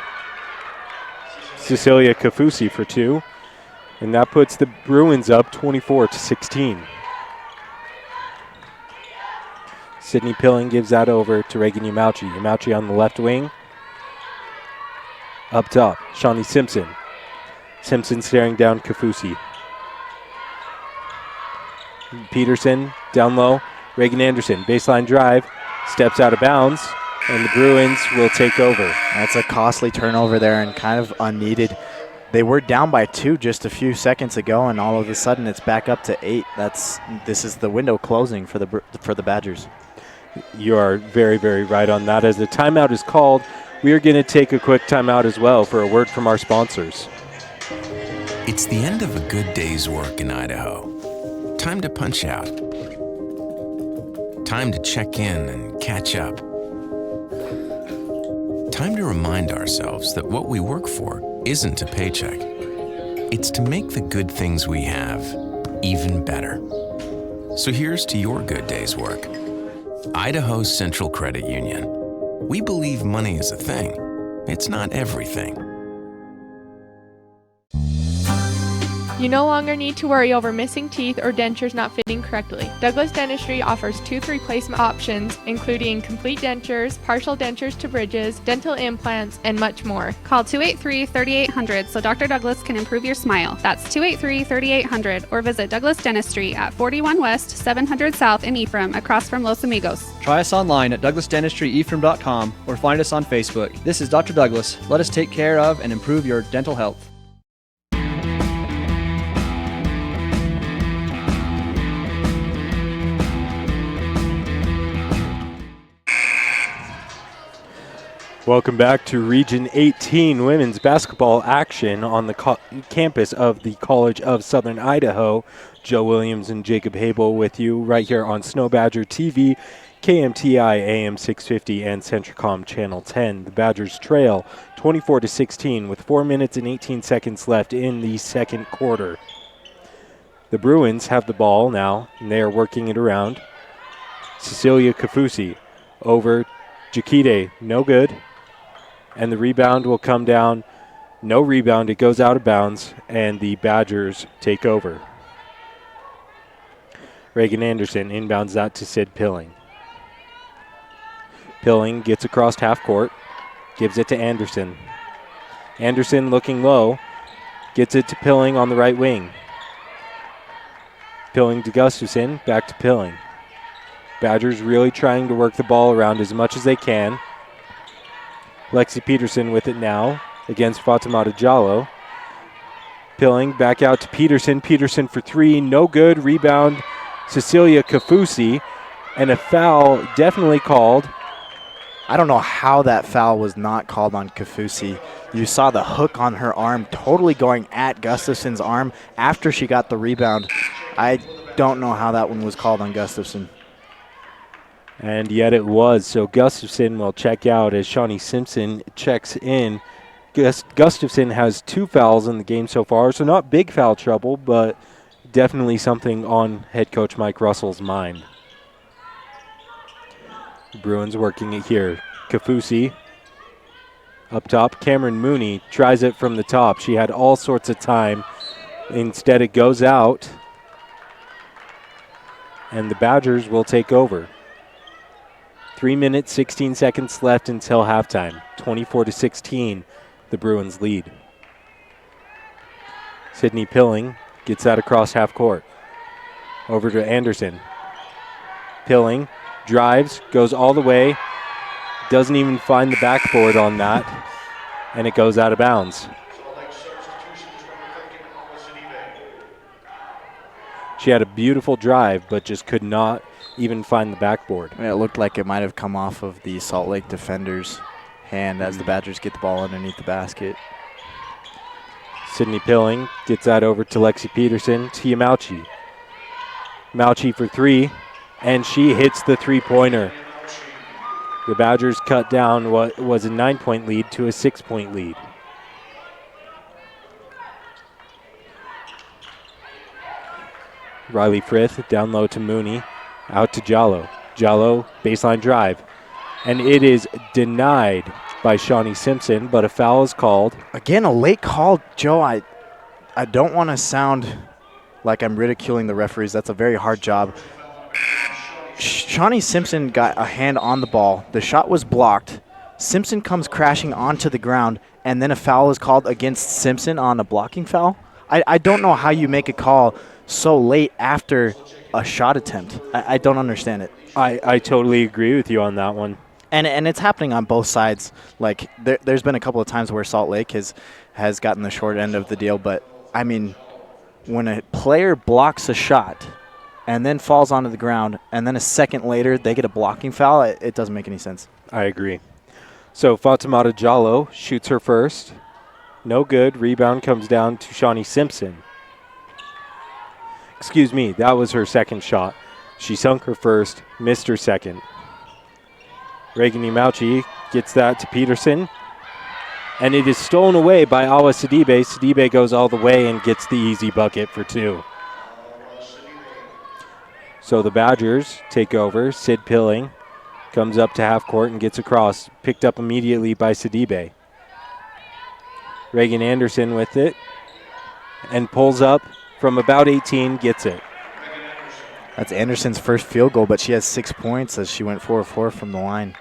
Cecilia Kafusi for 2, and that puts the Bruins up 24-16. Sydney Pilling gives that over to Reagan Yamauchi. Yamauchi on the left wing. Up top, Shawnee Simpson. Simpson staring down Kafusi. Peterson down low. Reagan Anderson, baseline drive, steps out of bounds, and the Bruins will take over. That's a costly turnover there and kind of unneeded. They were down by 2 just a few seconds ago, and all of a sudden it's back up to 8. This is the window closing for the Badgers. You are very, very right on that. As the timeout is called, we are going to take a quick timeout as well for a word from our sponsors. It's the end of a good day's work in Idaho. Time to punch out. Time to check in and catch up. Time to remind ourselves that what we work for isn't a paycheck. It's to make the good things we have even better. So here's to your good day's work. Idaho Central Credit Union. We believe money is a thing. It's not everything. You no longer need to worry over missing teeth or dentures not fitting correctly. Douglas Dentistry offers tooth replacement options, including complete dentures, partial dentures to bridges, dental implants, and much more. Call 283-3800 so Dr. Douglas can improve your smile. That's 283-3800, or visit Douglas Dentistry at 41 West, 700 South in Ephraim, across from Los Amigos. Try us online at douglasdentistry.ephraim.com or find us on Facebook. This is Dr. Douglas. Let us take care of and improve your dental health. Welcome back to Region 18 women's basketball action on the campus of the College of Southern Idaho. Joe Williams and Jacob Habel with you right here on Snow Badger TV, KMTI AM 650 and Centricom Channel 10. The Badgers trail 24-16 with 4 minutes and 18 seconds left in the second quarter. The Bruins have the ball now, and they are working it around. Cecilia Kafusi over Jakite, no good. And the rebound will come down. No rebound. It goes out of bounds, and the Badgers take over. Reagan Anderson inbounds that to Sid Pilling. Pilling gets across half court, gives it to Anderson. Anderson looking low, gets it to Pilling on the right wing. Pilling to Gustafson, back to Pilling. Badgers really trying to work the ball around as much as they can. Lexi Peterson with it now against Fatimata Jallo. Pilling back out to Peterson. Peterson for 3, no good. Rebound, Cecilia Kafusi, and a foul definitely called. I don't know how that foul was not called on Kafusi. You saw the hook on her arm totally going at Gustafson's arm after she got the rebound. I don't know how that one was called on Gustafson. And yet it was. So Gustafson will check out as Shawnee Simpson checks in. Gustafson has 2 fouls in the game so far, so not big foul trouble, but definitely something on head coach Mike Russell's mind. Bruins working it here. Kafusi up top. Cameron Mooney tries it from the top. She had all sorts of time. Instead it goes out. And the Badgers will take over. 3 minutes, 16 seconds left until halftime. 24-16, the Bruins lead. Sydney Pilling gets that across half court. Over to Anderson. Pilling drives, goes all the way, doesn't even find the backboard on that, and it goes out of bounds. She had a beautiful drive, but just could not even find the backboard. It looked like it might have come off of the Salt Lake defender's hand as the Badgers get the ball underneath the basket. Sydney Pilling gets that over to Lexi Peterson. To Yamauchi. Mauchi for 3, and she hits the three-pointer. The Badgers cut down what was a 9-point lead to a 6-point lead. Riley Frith down low to Mooney. Out to Jallo. Jallo, baseline drive. And it is denied by Shawnee Simpson, but a foul is called. Again, a late call, Joe. I don't want to sound like I'm ridiculing the referees. That's a very hard job. Shawnee Simpson got a hand on the ball. The shot was blocked. Simpson comes crashing onto the ground, and then a foul is called against Simpson on a blocking foul. I don't know how you make a call so late after a shot attempt. I don't understand it. I totally agree with you on that one. And it's happening on both sides. Like, there's been a couple of times where Salt Lake has gotten the short end of the deal. But, I mean, when a player blocks a shot and then falls onto the ground, and then a second later they get a blocking foul, it doesn't make any sense. I agree. So Fatimata Jallo shoots her first. No good. Rebound comes down to Shawnee Simpson. Excuse me, that was her second shot. She sunk her first, missed her second. Reagan Imauchi gets that to Peterson. And it is stolen away by Awa Sidibe. Sidibe goes all the way and gets the easy bucket for 2. So the Badgers take over. Sid Pilling comes up to half court and gets across. Picked up immediately by Sidibe. Reagan Anderson with it. And pulls up from about 18, gets it. That's Anderson's first field goal, but she has 6 points as she went 4-4 from the line.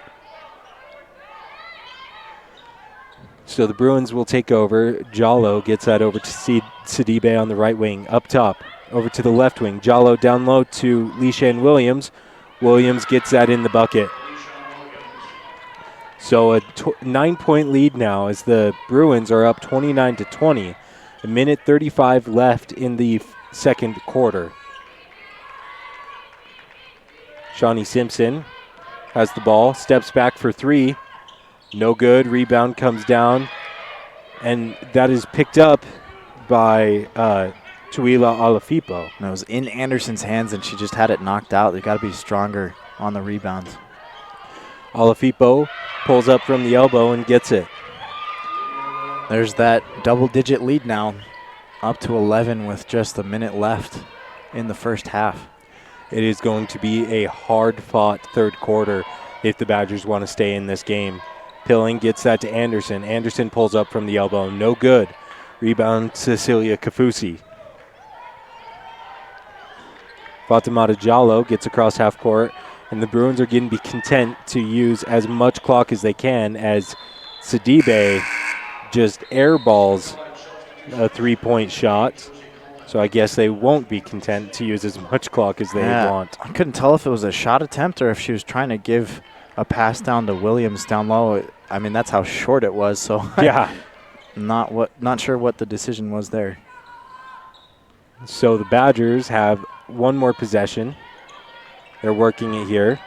So the Bruins will take over. Jallo gets that over to Sidibe on the right wing. Up top, over to the left wing. Jallo down low to Leishan Williams. Williams gets that in the bucket. So a 9-point lead now as the Bruins are up 29-20. A minute 35 left in the second quarter. Shawnee Simpson has the ball, steps back for 3. No good. Rebound comes down. And that is picked up by Tuila Alafipo. And it was in Anderson's hands, and she just had it knocked out. They've got to be stronger on the rebounds. Alafipo pulls up from the elbow and gets it. There's that double-digit lead now, up to 11 with just a minute left in the first half. It is going to be a hard-fought third quarter if the Badgers want to stay in this game. Pilling gets that to Anderson. Anderson pulls up from the elbow. No good. Rebound Cecilia Kafusi. Fatimata Jallo gets across half court, and the Bruins are going to be content to use as much clock as they can as Sidibe just airballs a 3-point shot. So I guess they won't be content to use as much clock as they want. I couldn't tell if it was a shot attempt or if she was trying to give a pass down to Williams down low. I mean, that's how short it was. So yeah, not sure what the decision was there. So the Badgers have one more possession. They're working it here.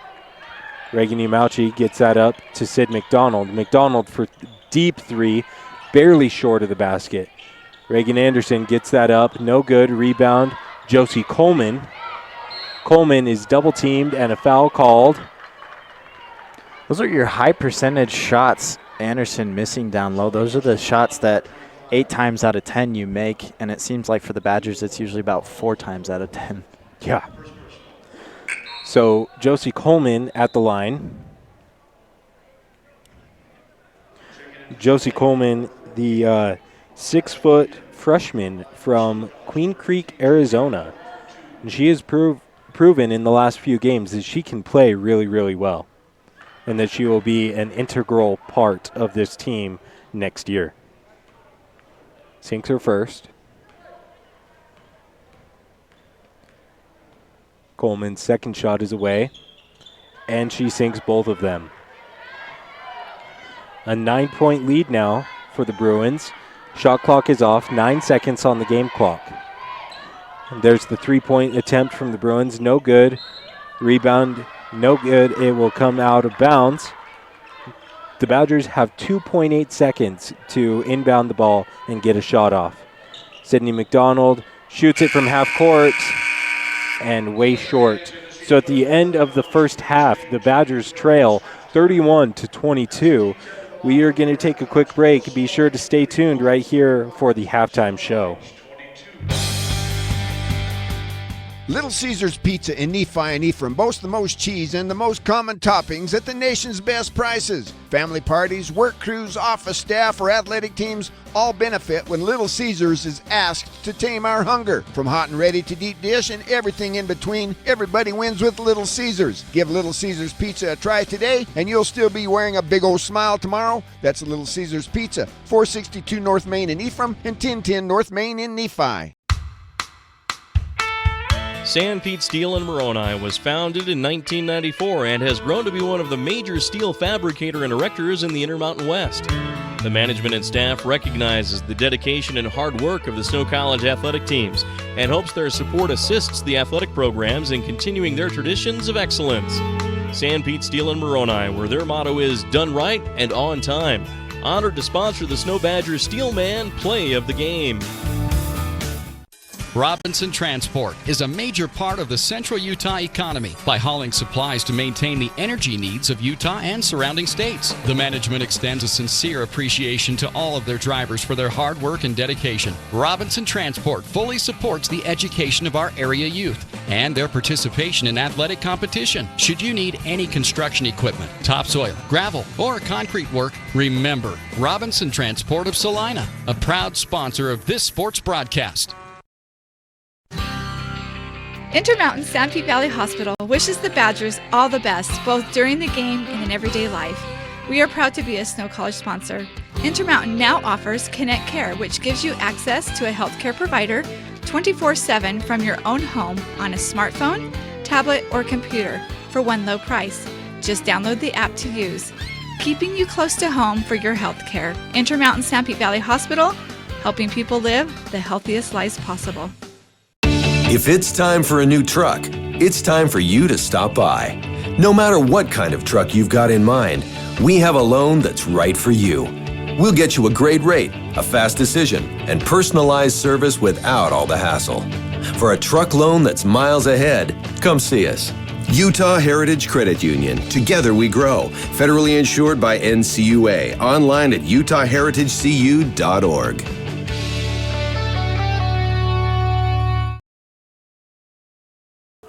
Reagan Imauchi gets that up to Sid McDonald. McDonald for deep 3, barely short of the basket. Reagan Anderson gets that up. No good. Rebound, Josie Coleman. Coleman is double-teamed and a foul called. Those are your high percentage shots, Anderson missing down low. Those are the shots that 8 times out of 10 you make, and it seems like for the Badgers it's usually about 4 times out of 10. Yeah. So Josie Coleman at the line. Josie Coleman, the 6-foot freshman from Queen Creek, Arizona. And she has proven in the last few games that she can play really, really well, and that she will be an integral part of this team next year. Sinks her first. Coleman's second shot is away, and she sinks both of them. A 9-point lead now for the Bruins. Shot clock is off, 9 seconds on the game clock. And there's the 3-point attempt from the Bruins, no good. Rebound, no good. It will come out of bounds. The Badgers have 2.8 seconds to inbound the ball and get a shot off. Sydney McDonald shoots it from half court and way short. So at the end of the first half, the Badgers trail 31-22. We are going to take a quick break. Be sure to stay tuned right here for the halftime show. Little Caesars Pizza in Nephi and Ephraim boasts the most cheese and the most common toppings at the nation's best prices. Family parties, work crews, office staff, or athletic teams all benefit when Little Caesars is asked to tame our hunger. From hot and ready to deep dish and everything in between, everybody wins with Little Caesars. Give Little Caesars Pizza a try today, and you'll still be wearing a big old smile tomorrow. That's Little Caesars Pizza, 462 North Main in Ephraim and 1010 North Main in Nephi. Sanpete Steel in Moroni was founded in 1994 and has grown to be one of the major steel fabricator and erectors in the Intermountain West. The management and staff recognizes the dedication and hard work of the Snow College athletic teams and hopes their support assists the athletic programs in continuing their traditions of excellence. Sanpete Steel in Moroni, where their motto is done right and on time. Honored to sponsor the Snow Badgers Steelman Play of the Game. Robinson Transport is a major part of the central Utah economy by hauling supplies to maintain the energy needs of Utah and surrounding states. The management extends a sincere appreciation to all of their drivers for their hard work and dedication. Robinson Transport fully supports the education of our area youth and their participation in athletic competition. Should you need any construction equipment, topsoil, gravel, or concrete work, remember Robinson Transport of Salina, a proud sponsor of this sports broadcast. Intermountain Sanpete Valley Hospital wishes the Badgers all the best, both during the game and in everyday life. We are proud to be a Snow College sponsor. Intermountain now offers Connect Care, which gives you access to a healthcare provider 24/7 from your own home on a smartphone, tablet, or computer for one low price. Just download the app to use, keeping you close to home for your health care. Intermountain Sanpete Valley Hospital, helping people live the healthiest lives possible. If it's time for a new truck, it's time for you to stop by. No matter what kind of truck you've got in mind, we have a loan that's right for you. We'll get you a great rate, a fast decision, and personalized service without all the hassle. For a truck loan that's miles ahead, come see us. Utah Heritage Credit Union. Together we grow. Federally insured by NCUA. Online at utahheritagecu.org.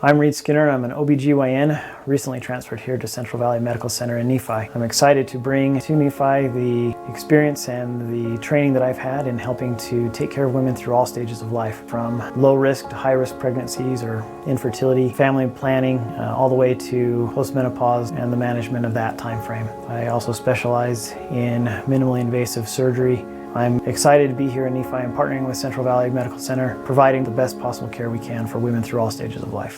I'm Reed Skinner. I'm an OBGYN, recently transferred here to Central Valley Medical Center in Nephi. I'm excited to bring to Nephi the experience and the training that I've had in helping to take care of women through all stages of life, from low risk to high risk pregnancies or infertility, family planning, all the way to postmenopause and the management of that time frame. I also specialize in minimally invasive surgery. I'm excited to be here in Nephi and partnering with Central Valley Medical Center, providing the best possible care we can for women through all stages of life.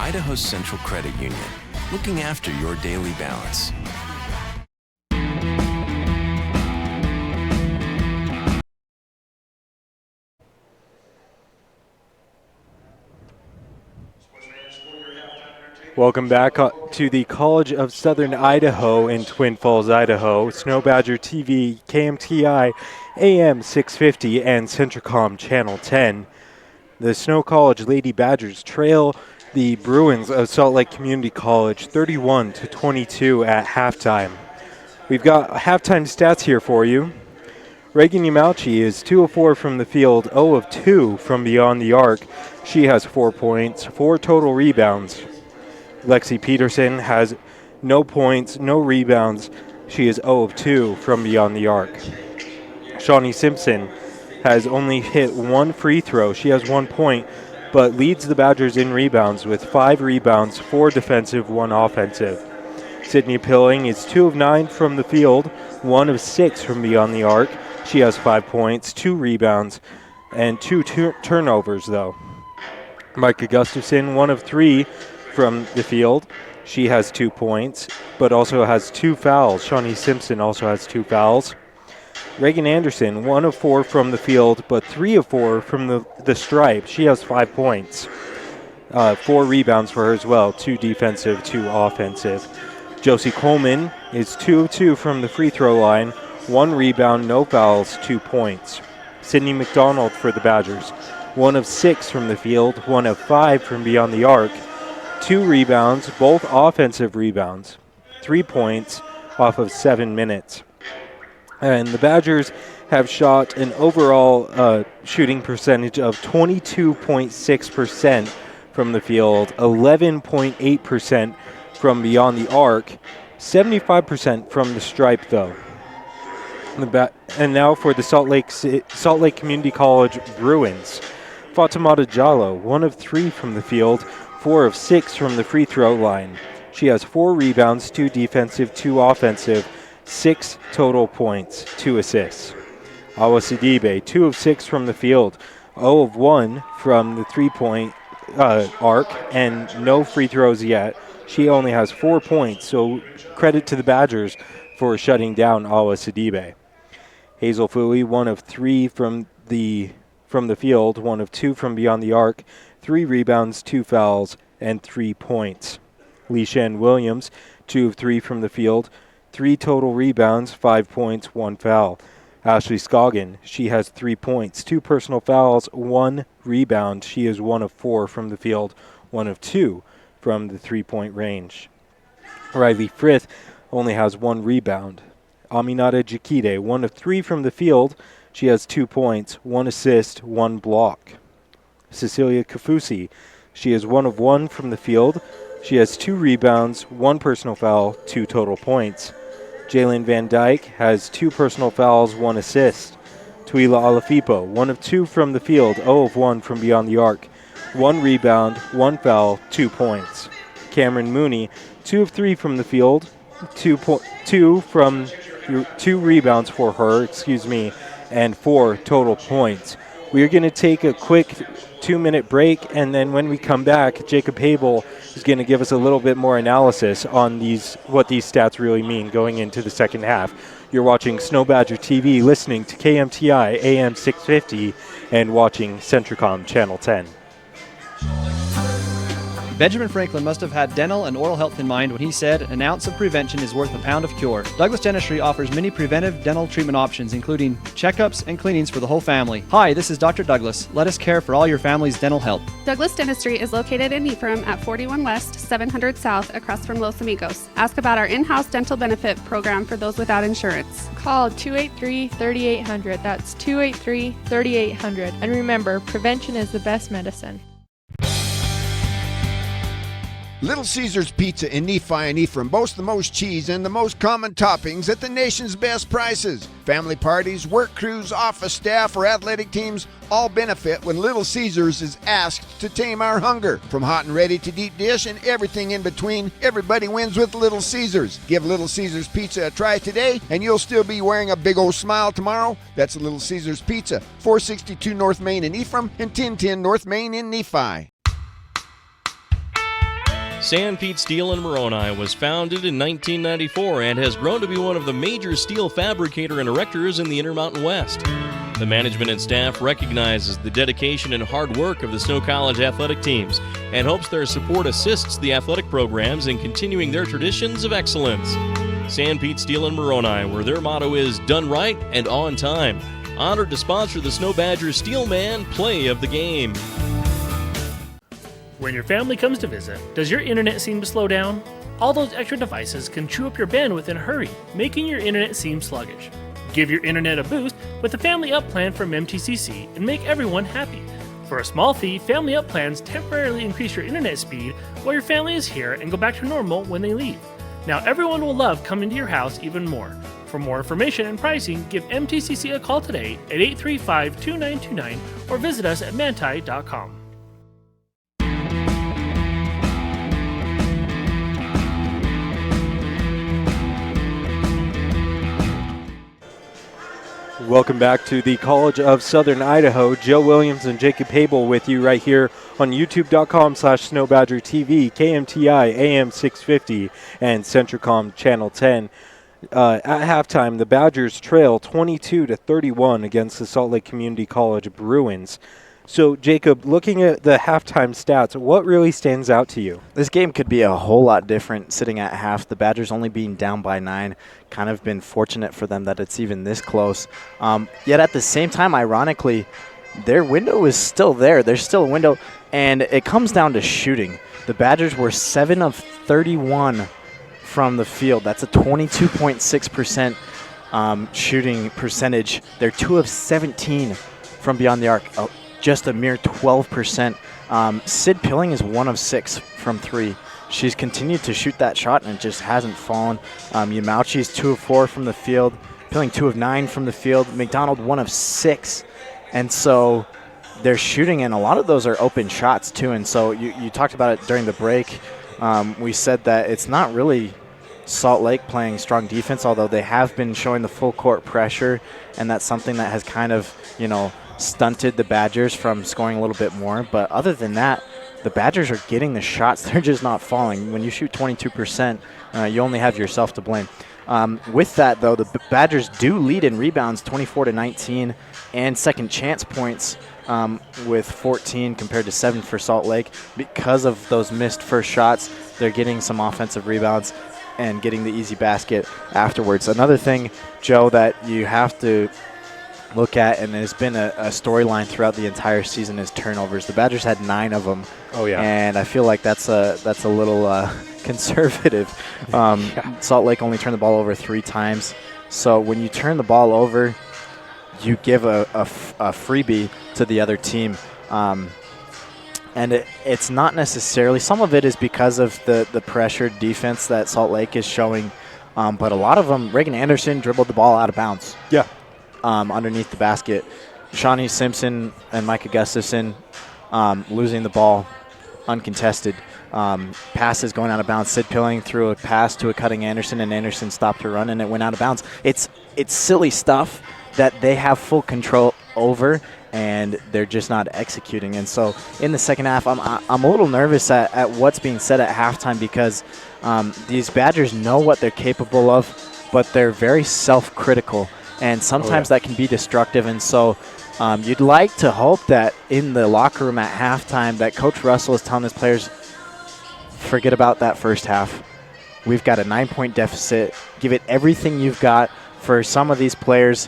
Idaho's Central Credit Union, looking after your daily balance. Welcome back to the College of Southern Idaho in Twin Falls, Idaho. Snow Badger TV, KMTI, AM 650, and Centricom Channel 10. The Snow College Lady Badgers trail the Bruins of Salt Lake Community College 31-22 at halftime. We've got halftime stats here for you. Reagan Yamauchi is 2 of 4 from the field, 0 of 2 from beyond the arc. She has 4 points, 4 total rebounds. Lexi Peterson has no points, no rebounds. She is 0 of 2 from beyond the arc. Shawnee Simpson has only hit 1 free throw. She has 1 point, but leads the Badgers in rebounds with 5 rebounds, 4 defensive, 1 offensive. Sydney Pilling is 2 of 9 from the field, 1 of 6 from beyond the arc. She has 5 points, 2 rebounds, and 2 turnovers, though. Micah Gustafson, 1 of 3 from the field. She has 2 points, but also has 2 fouls. Shawnee Simpson also has 2 fouls. Reagan Anderson, 1 of 4 from the field, but 3 of 4 from the stripe. She has 5 points. 4 rebounds for her as well, 2 defensive, 2 offensive. Josie Coleman is 2 of 2 from the free throw line, 1 rebound, no fouls, 2 points. Sydney McDonald for the Badgers, 1 of 6 from the field, 1 of 5 from beyond the arc, 2 rebounds, both offensive rebounds, 3 points off of 7 minutes. And the Badgers have shot an overall shooting percentage of 22.6% from the field, 11.8% from beyond the arc, 75% from the stripe, though. And now for the Salt Lake Community College Bruins. Fatimata Jallo, 1 of 3 from the field, 4 of 6 from the free throw line. She has 4 rebounds, 2 defensive, 2 offensive, 6 total points, 2 assists. Awa Sidibe, 2 of 6 from the field, 0 of 1 from the 3-point arc, and no free throws yet. She only has 4 points, so credit to the Badgers for shutting down Awa Sidibe. Hazel Fui, 1 of 3 from the field, 1 of 2 from beyond the arc, 3 rebounds, 2 fouls, and 3 points. Lee Shen Williams, 2 of 3 from the field, 3 total rebounds, 5 points, 1 foul. Ashley Scoggin, she has 3 points, 2 personal fouls, 1 rebound. She is 1 of 4 from the field, 1 of 2 from the 3-point range. Riley Frith only has 1 rebound. Aminata Jakite, 1 of 3 from the field. She has 2 points, 1 assist, 1 block. Cecilia Kafusi, she is 1 of 1 from the field. She has 2 rebounds, 1 personal foul, 2 total points. Jalen Van Dyke has 2 personal fouls, 1 assist. Tuila Alafipo, 1 of 2 from the field, 0 of 1 from beyond the arc. 1 rebound, 1 foul, 2 points. Cameron Mooney, 2 of 3 from the field, 2 rebounds for her, and 4 total points. We are going to take a quick 2-minute break, and then when we come back, Jacob Habel is going to give us a little bit more analysis on what these stats really mean going into the second half. You're watching Snow Badger TV, listening to KMTI AM 650, and watching Centricom Channel 10. Benjamin Franklin must have had dental and oral health in mind when he said, "An ounce of prevention is worth a pound of cure." Douglas Dentistry offers many preventive dental treatment options, including checkups and cleanings for the whole family. Hi, this is Dr. Douglas. Let us care for all your family's dental health. Douglas Dentistry is located in Ephraim at 41 West, 700 South, across from Los Amigos. Ask about our in-house dental benefit program for those without insurance. Call 283-3800. That's 283-3800. And remember, prevention is the best medicine. Little Caesars Pizza in Nephi and Ephraim boasts the most cheese and the most common toppings at the nation's best prices. Family parties, work crews, office staff, or athletic teams all benefit when Little Caesars is asked to tame our hunger. From hot and ready to deep dish and everything in between, everybody wins with Little Caesars. Give Little Caesars Pizza a try today, and you'll still be wearing a big old smile tomorrow. That's Little Caesars Pizza, 462 North Main in Ephraim and 1010 North Main in Nephi. Sanpete Steel in Moroni was founded in 1994 and has grown to be one of the major steel fabricator and erectors in the Intermountain West. The management and staff recognizes the dedication and hard work of the Snow College athletic teams and hopes their support assists the athletic programs in continuing their traditions of excellence. Sanpete Steel in Moroni, where their motto is done right and on time. Honored to sponsor the Snow Badgers Steelman Play of the Game. When your family comes to visit, does your internet seem to slow down? All those extra devices can chew up your bandwidth in a hurry, making your internet seem sluggish. Give your internet a boost with the Family Up plan from MTCC and make everyone happy. For a small fee, Family Up plans temporarily increase your internet speed while your family is here and go back to normal when they leave. Now everyone will love coming to your house even more. For more information and pricing, give MTCC a call today at 835-2929 or visit us at manti.com. Welcome back to the College of Southern Idaho. Joe Williams and Jacob Habel with you right here on youtube.com/SnowBadgerTV, KMTI AM 650, and Centricom Channel 10. At halftime, the Badgers trail 22-31 against the Salt Lake Community College Bruins. So, Jacob, looking at the halftime stats, what really stands out to you? This game could be a whole lot different sitting at half. The Badgers only being down by 9. Kind of been fortunate for them that it's even this close. Yet at the same time, ironically, their window is still there. There's still a window, and it comes down to shooting. The Badgers were 7 of 31 from the field. That's a 22.6% shooting percentage. They're 2 of 17 from beyond the arc, just a mere 12%. Sid Pilling is 1 of 6 from 3. She's continued to shoot that shot, and it just hasn't fallen. Yamauchi's 2 of 4 from the field. Pilling 2 of 9 from the field. McDonald 1 of 6. And so they're shooting, and a lot of those are open shots too. And so you talked about it during the break. We said that it's not really Salt Lake playing strong defense, although they have been showing the full court pressure, and that's something that has kind of, stunted the Badgers from scoring a little bit more. But other than that, the Badgers are getting the shots. They're just not falling. When you shoot 22%, you only have yourself to blame. With that, though, the Badgers do lead in rebounds 24-19 and second chance points with 14 compared to 7 for Salt Lake. Because of those missed first shots, they're getting some offensive rebounds and getting the easy basket afterwards. Another thing, Joe, that you have to look at, and has been a storyline throughout the entire season, is turnovers. The Badgers had 9 of them. Oh, yeah. And I feel like that's a little conservative. Salt Lake only turned the ball over 3 times. So when you turn the ball over, you give a freebie to the other team. And it's not necessarily, some of it is because of the pressured defense that Salt Lake is showing, but a lot of them, Reagan Anderson dribbled the ball out of bounds. Yeah. Underneath the basket. Shawnee Simpson and Micah Gustafson losing the ball uncontested. Passes going out of bounds. Sid Pilling threw a pass to a cutting Anderson, and Anderson stopped her run, and it went out of bounds. It's silly stuff that they have full control over, and they're just not executing. And so in the second half, I'm a little nervous at what's being said at halftime, because these Badgers know what they're capable of, but they're very self-critical. And sometimes that can be destructive. And so you'd like to hope that in the locker room at halftime that Coach Russell is telling his players, forget about that first half. We've got a 9-point deficit. Give it everything you've got. For some of these players,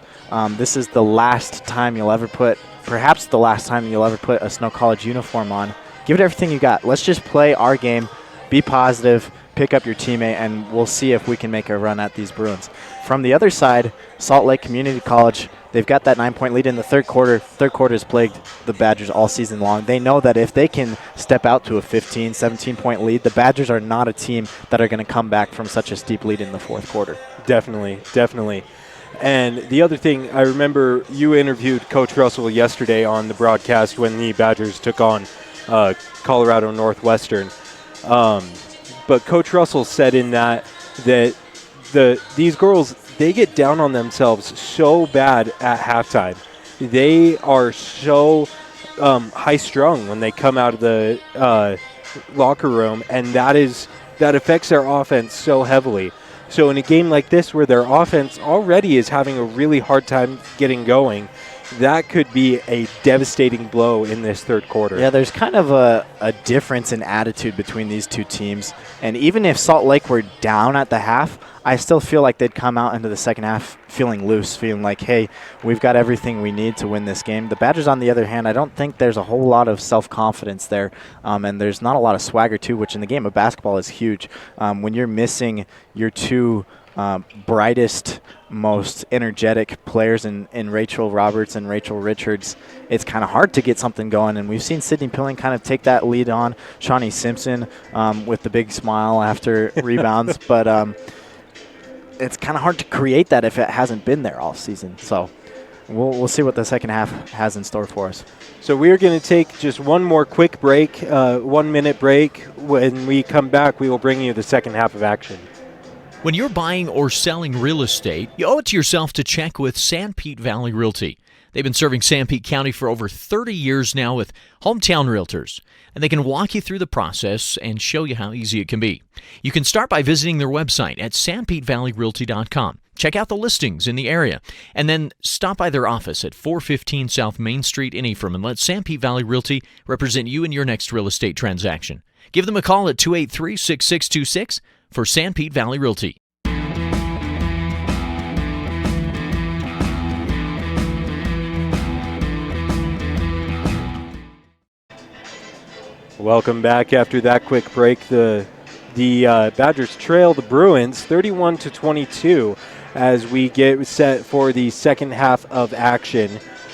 this is the last time you'll ever put, perhaps the last time you'll ever put a Snow College uniform on. Give it everything you got. Let's just play our game, be positive, pick up your teammate, and we'll see if we can make a run at these Bruins. From the other side, Salt Lake Community College, they've got that 9-point lead in the third quarter. Third quarter has plagued the Badgers all season long. They know that if they can step out to a 15, 17-point lead, the Badgers are not a team that are going to come back from such a steep lead in the fourth quarter. Definitely. And the other thing, I remember you interviewed Coach Russell yesterday on the broadcast when the Badgers took on Colorado Northwestern. But Coach Russell said in that these girls, they get down on themselves so bad at halftime. They are so high-strung when they come out of the locker room, and that affects their offense so heavily. So in a game like this where their offense already is having a really hard time getting going, that could be a devastating blow in this third quarter. Yeah, there's kind of a difference in attitude between these two teams. And even if Salt Lake were down at the half, I still feel like they'd come out into the second half feeling loose, feeling like, hey, we've got everything we need to win this game. The Badgers, on the other hand, I don't think there's a whole lot of self-confidence there. And there's not a lot of swagger, too, which in the game of basketball is huge. When you're missing your two brightest, most energetic players in Rachel Roberts and Rachel Richards, it's kind of hard to get something going. And we've seen Sydney Pilling kind of take that lead on. Shawnee Simpson with the big smile after rebounds. But it's kind of hard to create that if it hasn't been there all season. So we'll see what the second half has in store for us. So we are going to take just one more quick break, 1 minute break. When we come back, we will bring you the second half of action. When you're buying or selling real estate, you owe it to yourself to check with Sanpete Valley Realty. They've been serving Sanpete County for over 30 years now with hometown realtors, and they can walk you through the process and show you how easy it can be. You can start by visiting their website at sanpetevalleyrealty.com. Check out the listings in the area, and then stop by their office at 415 South Main Street in Ephraim and let Sanpete Valley Realty represent you in your next real estate transaction. Give them a call at 283-6626 for Sanpete Valley Realty. Welcome back after that quick break. The Badgers trail the Bruins 31-22 as we get set for the second half of action.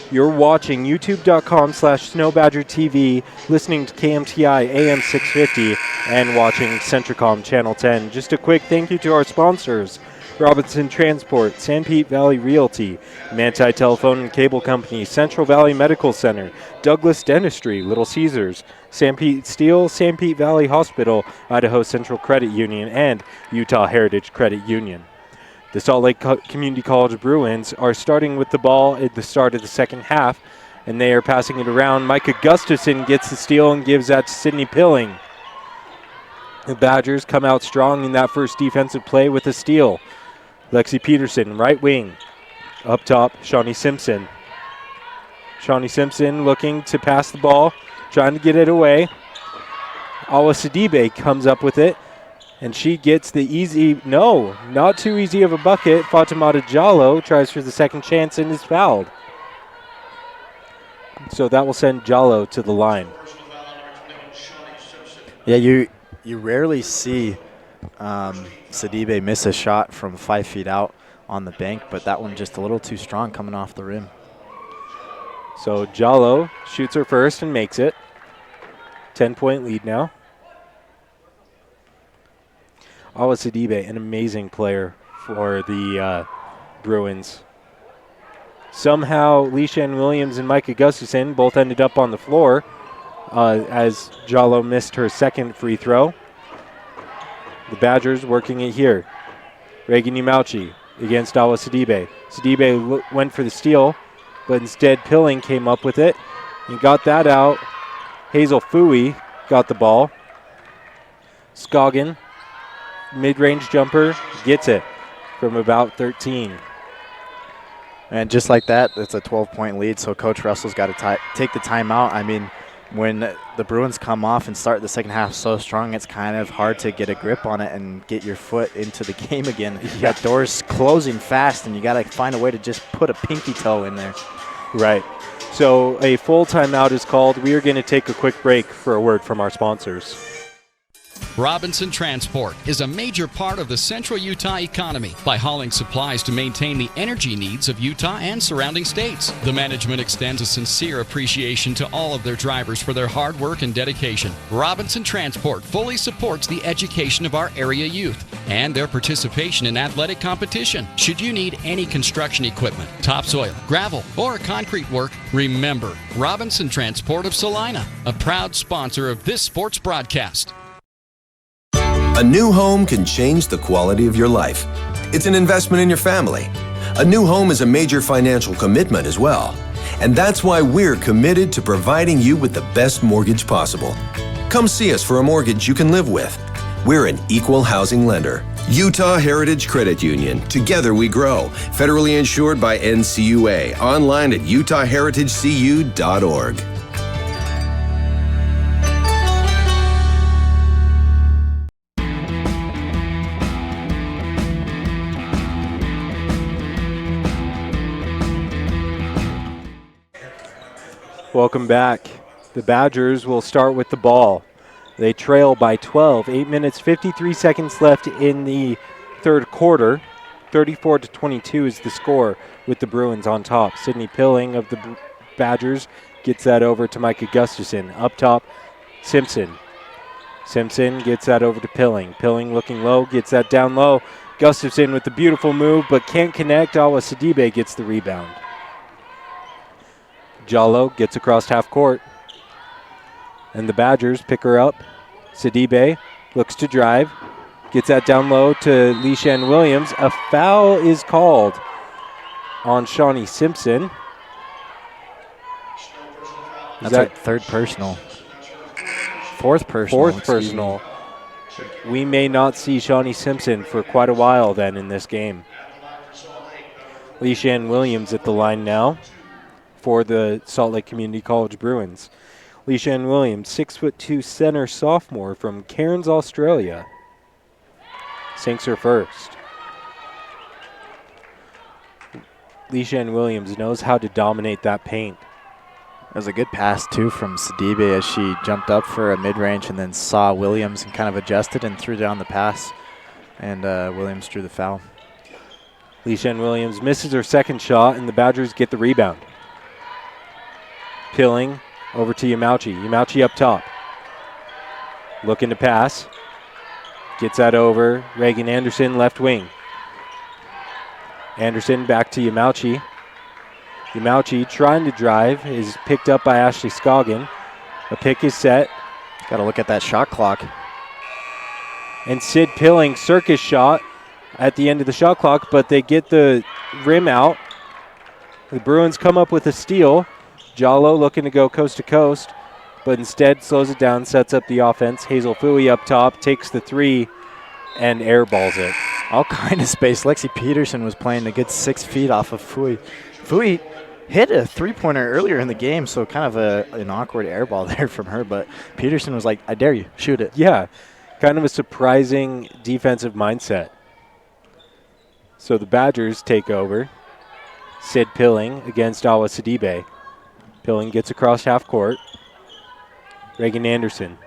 You're watching youtube.com/SnowBadgerTV, listening to KMTI AM 650, and watching Centricom Channel 10. Just a quick thank you to our sponsors: Robinson Transport, Sanpete Valley Realty, Manti Telephone and Cable Company, Central Valley Medical Center, Douglas Dentistry, Little Caesars, Sanpete Steel, Sanpete Valley Hospital, Idaho Central Credit Union, and Utah Heritage Credit Union. The Salt Lake Community College Bruins are starting with the ball at the start of the second half, and they are passing it around. Micah Gustafson gets the steal and gives that to Sydney Pilling. The Badgers come out strong in that first defensive play with a steal. Lexi Peterson, right wing. Up top, Shawnee Simpson. Shawnee Simpson looking to pass the ball, trying to get it away. Awa Sidibe comes up with it, and she gets the easy, no, not too easy of a bucket. Fatimata Jallo tries for the second chance and is fouled. So that will send Jallo to the line. Yeah, you rarely see Sidibe miss a shot from 5 feet out on the bank, but that one just a little too strong coming off the rim. So Jallo shoots her first and makes it. 10-point lead now. Awa Sidibe, an amazing player for the Bruins. Somehow, Leishan Williams and Micah Gustafson both ended up on the floor as Jallo missed her second free throw. The Badgers working it here. Reagan Umauchi against Awa Sidibe. Sidibe went for the steal, but instead Pilling came up with it and got that out. Hazel Fui got the ball. Scoggin, mid-range jumper, gets it from about 13. And just like that, it's a 12-point lead, so Coach Russell's got to take the timeout. I mean, when the Bruins come off and start the second half so strong, it's kind of hard to get a grip on it and get your foot into the game again. You got doors closing fast, and you got to find a way to just put a pinky toe in there. Right. So a full timeout is called. We are going to take a quick break for a word from our sponsors. Robinson Transport is a major part of the central Utah economy by hauling supplies to maintain the energy needs of Utah and surrounding states. The management extends a sincere appreciation to all of their drivers for their hard work and dedication. Robinson Transport fully supports the education of our area youth and their participation in athletic competition. Should you need any construction equipment, topsoil, gravel, or concrete work, remember Robinson Transport of Salina, a proud sponsor of this sports broadcast. A new home can change the quality of your life. It's an investment in your family. A new home is a major financial commitment as well. And that's why we're committed to providing you with the best mortgage possible. Come see us for a mortgage you can live with. We're an equal housing lender. Utah Heritage Credit Union. Together we grow. Federally insured by NCUA. Online at utahheritagecu.org. Welcome back. The Badgers will start with the ball. They trail by 12. 8 minutes, 53 seconds left in the third quarter. 34-22 is the score with the Bruins on top. Sydney Pilling of the Badgers gets that over to Micah Gustafson. Up top, Simpson. Simpson gets that over to Pilling. Pilling looking low, gets that down low. Gustafson with the beautiful move, but can't connect. Awa Sidibe gets the rebound. Jallo gets across half court. And the Badgers pick her up. Sidibe looks to drive. Gets that down low to Leishan Williams. A foul is called on Shawnee Simpson. That's our third personal. Fourth personal. Fourth personal. We may not see Shawnee Simpson for quite a while then in this game. Leishan Williams at the line now for the Salt Lake Community College Bruins. Leishan Williams, 6'2" center sophomore from Cairns, Australia. Sinks her first. Leishan Williams knows how to dominate that paint. It was a good pass, too, from Sidibe as she jumped up for a mid-range and then saw Williams and kind of adjusted and threw down the pass. And Williams drew the foul. Leishan Williams misses her second shot, and the Badgers get the rebound. Pilling over to Yamauchi. Yamauchi up top. Looking to pass. Gets that over. Reagan Anderson, left wing. Anderson back to Yamauchi. Yamauchi trying to drive is picked up by Ashley Scoggin. A pick is set. Got to look at that shot clock. And Sid Pilling, circus shot at the end of the shot clock, but they get the rim out. The Bruins come up with a steal. Jallo looking to go coast to coast, but instead slows it down, sets up the offense. Hazel Fui up top, takes the three, and airballs it. All kind of space. Lexi Peterson was playing a good 6 feet off of Fui. Fui hit a three-pointer earlier in the game, so kind of an awkward airball there from her, but Peterson was like, I dare you, shoot it. Yeah, kind of a surprising defensive mindset. So the Badgers take over. Sid Pilling against Awa Sidibe. Pilling gets across half court. Reagan Anderson.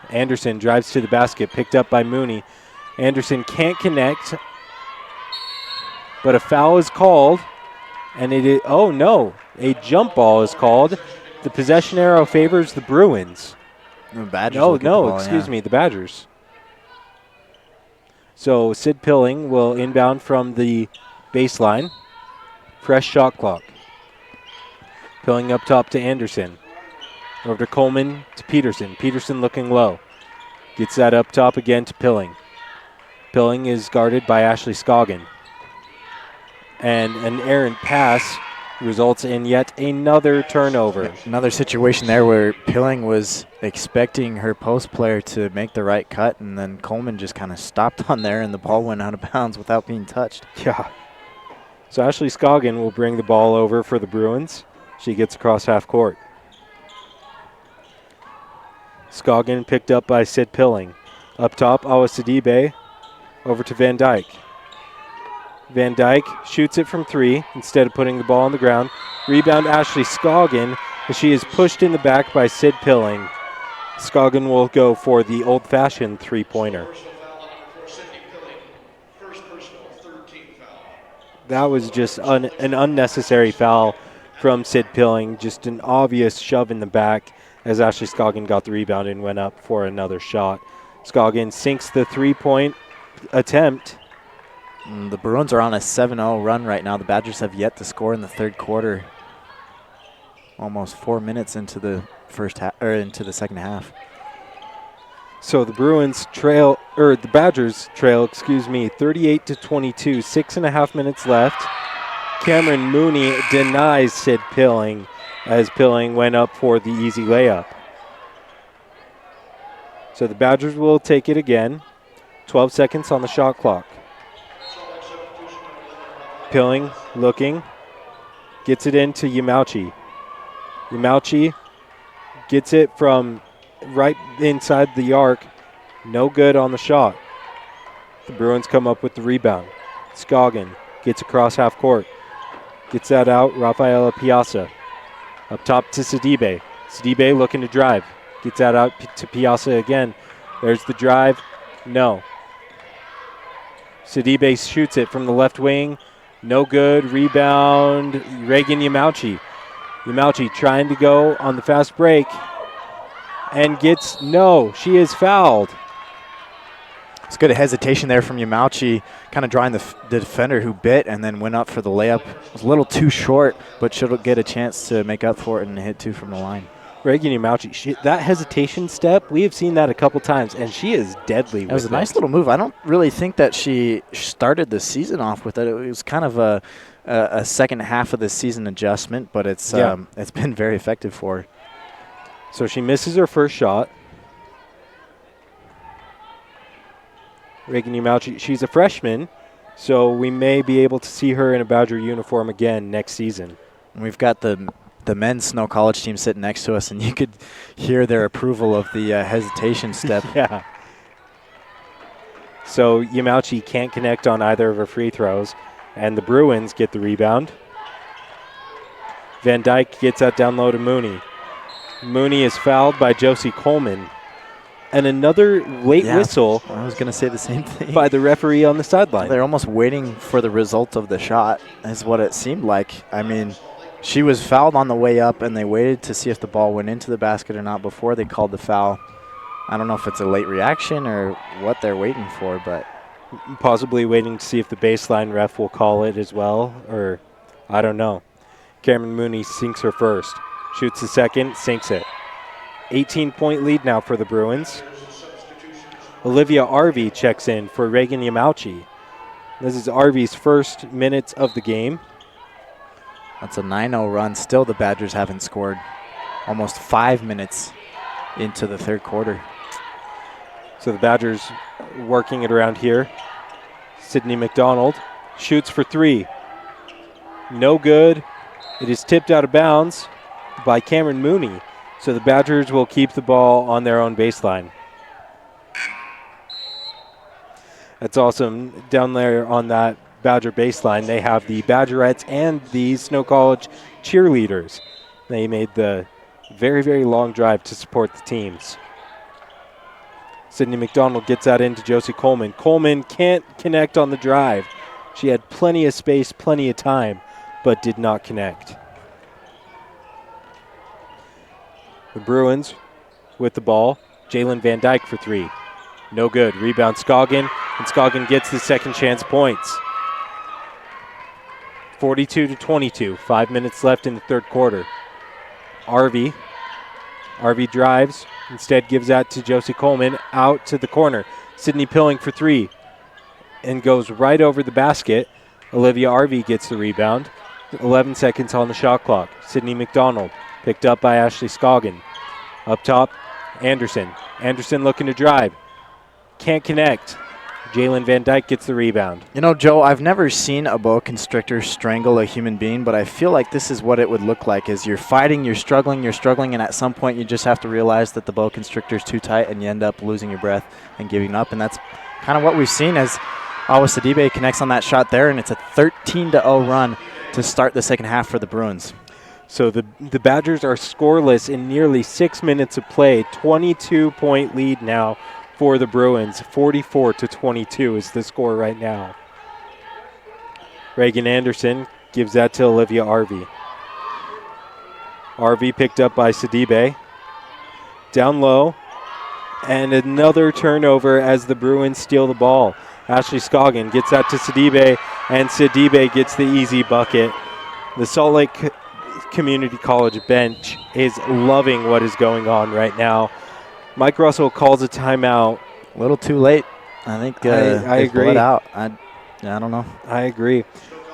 Anderson drives to the basket, picked up by Mooney. Anderson can't connect, but a foul is called, and it is, oh no, a jump ball is called. The possession arrow favors the Bruins. The Badgers. Excuse me, the Badgers. So Sid Pilling will inbound from the baseline. Fresh shot clock. Pilling up top to Anderson. Over to Coleman to Peterson. Peterson looking low. Gets that up top again to Pilling. Pilling is guarded by Ashley Scoggin. And an errant pass results in yet another turnover. Another situation there where Pilling was expecting her post player to make the right cut, and then Coleman just kind of stopped on there, and the ball went out of bounds without being touched. Yeah. So Ashley Scoggin will bring the ball over for the Bruins. She gets across half court. Scoggin picked up by Sid Pilling. Up top, Awa Sidibe over to Van Dyke. Van Dyke shoots it from three instead of putting the ball on the ground. Rebound Ashley Scoggin as she is pushed in the back by Sid Pilling. Scoggin will go for the old-fashioned three-pointer. That was just an unnecessary foul from Sid Pilling. Just an obvious shove in the back as Ashley Scoggin got the rebound and went up for another shot. Scoggin sinks the three-point attempt. The Bruins are on a 7-0 run right now. The Badgers have yet to score in the third quarter. Almost 4 minutes into the into the second half. So the the Badgers trail, 38-22, 6.5 minutes left. Cameron Mooney denies Sid Pilling as Pilling went up for the easy layup. So the Badgers will take it again. 12 seconds on the shot clock. Pilling looking, gets it into Yamauchi. Yamauchi gets it from right inside the arc. No good on the shot. The Bruins come up with the rebound. Scoggin gets across half court. Gets that out, Rafaela Piazza. Up top to Sidibe. Sidibe looking to drive. Gets that out to Piazza again. There's the drive. No. Sidibe shoots it from the left wing. No good. Rebound. Reagan Yamauchi. Yamauchi trying to go on the fast break. And she is fouled. It's good hesitation there from Yamauchi, kind of drawing the defender who bit and then went up for the layup. It was a little too short, but should get a chance to make up for it and hit two from the line. Reagan Yamauchi, that hesitation step, we have seen that a couple times, and she is deadly with it. It was a nice little move. I don't really think that she started the season off with it. It was kind of a second half of the season adjustment, but it's been very effective for her. So she misses her first shot. Reagan Yamauchi, she's a freshman, So we may be able to see her in a Badger uniform again next season. We've got the men's Snow College team sitting next to us, and you could hear their approval of the hesitation step. Yeah. So Yamauchi can't connect on either of her free throws, and the Bruins get the rebound. Van Dyke gets that down low to Mooney. Mooney is fouled by Josie Coleman. And another late whistle. I was going to say the same thing. By the referee on the sideline. They're almost waiting for the result of the shot, is what it seemed like. I mean, she was fouled on the way up, and they waited to see if the ball went into the basket or not before they called the foul. I don't know if it's a late reaction or what they're waiting for, but possibly waiting to see if the baseline ref will call it as well, or I don't know. Cameron Mooney sinks her first. Shoots the second, sinks it. 18-point lead now for the Bruins. Olivia Arvey checks in for Reagan Yamauchi. This is Arvey's first minutes of the game. That's a 9-0 run. Still the Badgers haven't scored. Almost 5 minutes into the third quarter. So the Badgers working it around here. Sydney McDonald shoots for three. No good. It is tipped out of bounds by Cameron Mooney. So the Badgers will keep the ball on their own baseline. That's awesome. Down there on that Badger baseline, they have the Badgerettes and the Snow College cheerleaders. They made the very, very long drive to support the teams. Sydney McDonald gets that into Josie Coleman. Coleman can't connect on the drive. She had plenty of space, plenty of time, but did not connect. The Bruins with the ball. Jalen Van Dyke for three. No good. Rebound Scoggin, and Scoggin gets the second chance points. 42-22. 5 minutes left in the third quarter. Arvey drives. Instead gives that to Josie Coleman out to the corner. Sydney Pilling for three and goes right over the basket. Olivia Arvey gets the rebound. 11 seconds on the shot clock. Sydney McDonald picked up by Ashley Scoggin. Up top, Anderson. Anderson looking to drive. Can't connect. Jalen Van Dyke gets the rebound. You know, Joe, I've never seen a boa constrictor strangle a human being, but I feel like this is what it would look like. Is you're fighting, you're struggling, and at some point you just have to realize that the boa constrictor is too tight and you end up losing your breath and giving up. And that's kind of what we've seen as Awa Sidibe connects on that shot there, and it's a 13-0 run to start the second half for the Bruins. So the Badgers are scoreless in nearly 6 minutes of play. 22-point lead now for the Bruins. 44-22 is the score right now. Reagan Anderson gives that to Olivia Arvey. Arvey picked up by Sidibe. Down low. And another turnover as the Bruins steal the ball. Ashley Scoggin gets that to Sidibe, and Sidibe gets the easy bucket. The Salt Lake Community College bench is loving what is going on right now. Mike Russell calls a timeout. A little too late. I think I agree. Out. I don't know. I agree.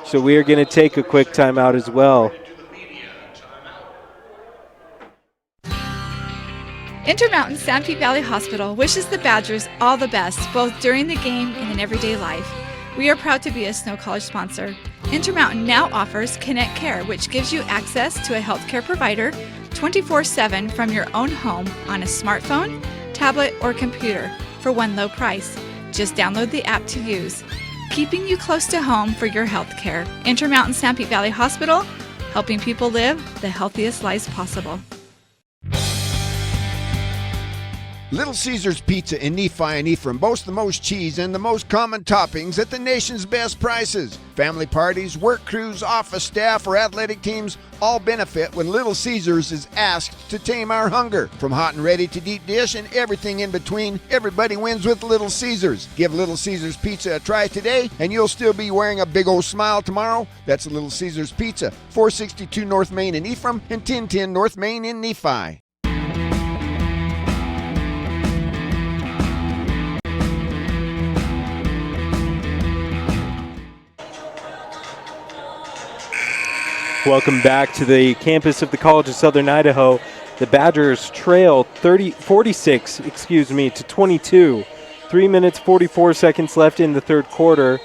So we are going to take a quick timeout as well. Intermountain Sanpete Valley Hospital wishes the Badgers all the best, both during the game and in everyday life. We are proud to be a Snow College sponsor. Intermountain now offers Connect Care, which gives you access to a healthcare provider 24/7 from your own home on a smartphone, tablet, or computer for one low price. Just download the app to use. Keeping you close to home for your health care. Intermountain Sanpete Valley Hospital, helping people live the healthiest lives possible. Little Caesars Pizza in Nephi and Ephraim boasts the most cheese and the most common toppings at the nation's best prices. Family parties, work crews, office staff, or athletic teams all benefit when Little Caesars is asked to tame our hunger. From hot and ready to deep dish and everything in between, everybody wins with Little Caesars. Give Little Caesars Pizza a try today and you'll still be wearing a big old smile tomorrow. That's Little Caesars Pizza, 462 North Main in Ephraim and 1010 North Main in Nephi. Welcome back to the campus of the College of Southern Idaho. The Badgers trail 46 to 22. 3 minutes, 44 seconds left in the third quarter.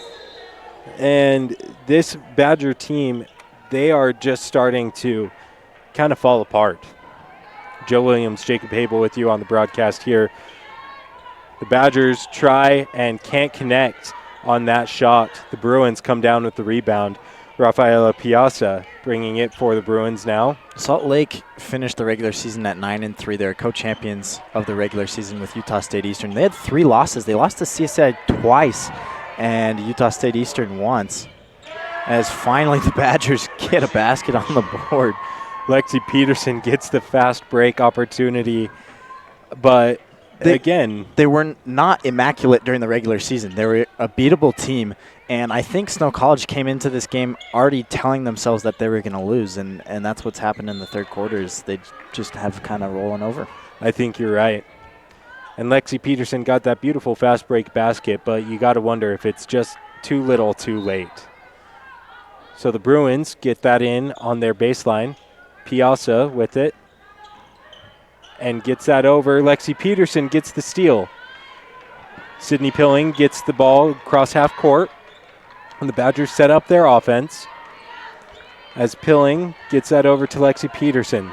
And this Badger team, they are just starting to kind of fall apart. Joe Williams, Jacob Habel with you on the broadcast here. The Badgers try and can't connect on that shot. The Bruins come down with the rebound. Rafaela Piazza bringing it for the Bruins now. Salt Lake finished the regular season at 9-3. They're co-champions of the regular season with Utah State Eastern. They had 3 losses. They lost to CSI twice and Utah State Eastern once. As finally the Badgers get a basket on the board. Lexi Peterson gets the fast break opportunity, but they were not immaculate during the regular season. They were a beatable team, and I think Snow College came into this game already telling themselves that they were going to lose, and that's what's happened in the third quarter is they just have kind of rolling over. I think you're right. And Lexi Peterson got that beautiful fast break basket, but you got to wonder if it's just too little too late. So the Bruins get that in on their baseline. Piazza with it. And gets that over. Lexi Peterson gets the steal. Sydney Pilling gets the ball across half court. And the Badgers set up their offense. As Pilling gets that over to Lexi Peterson.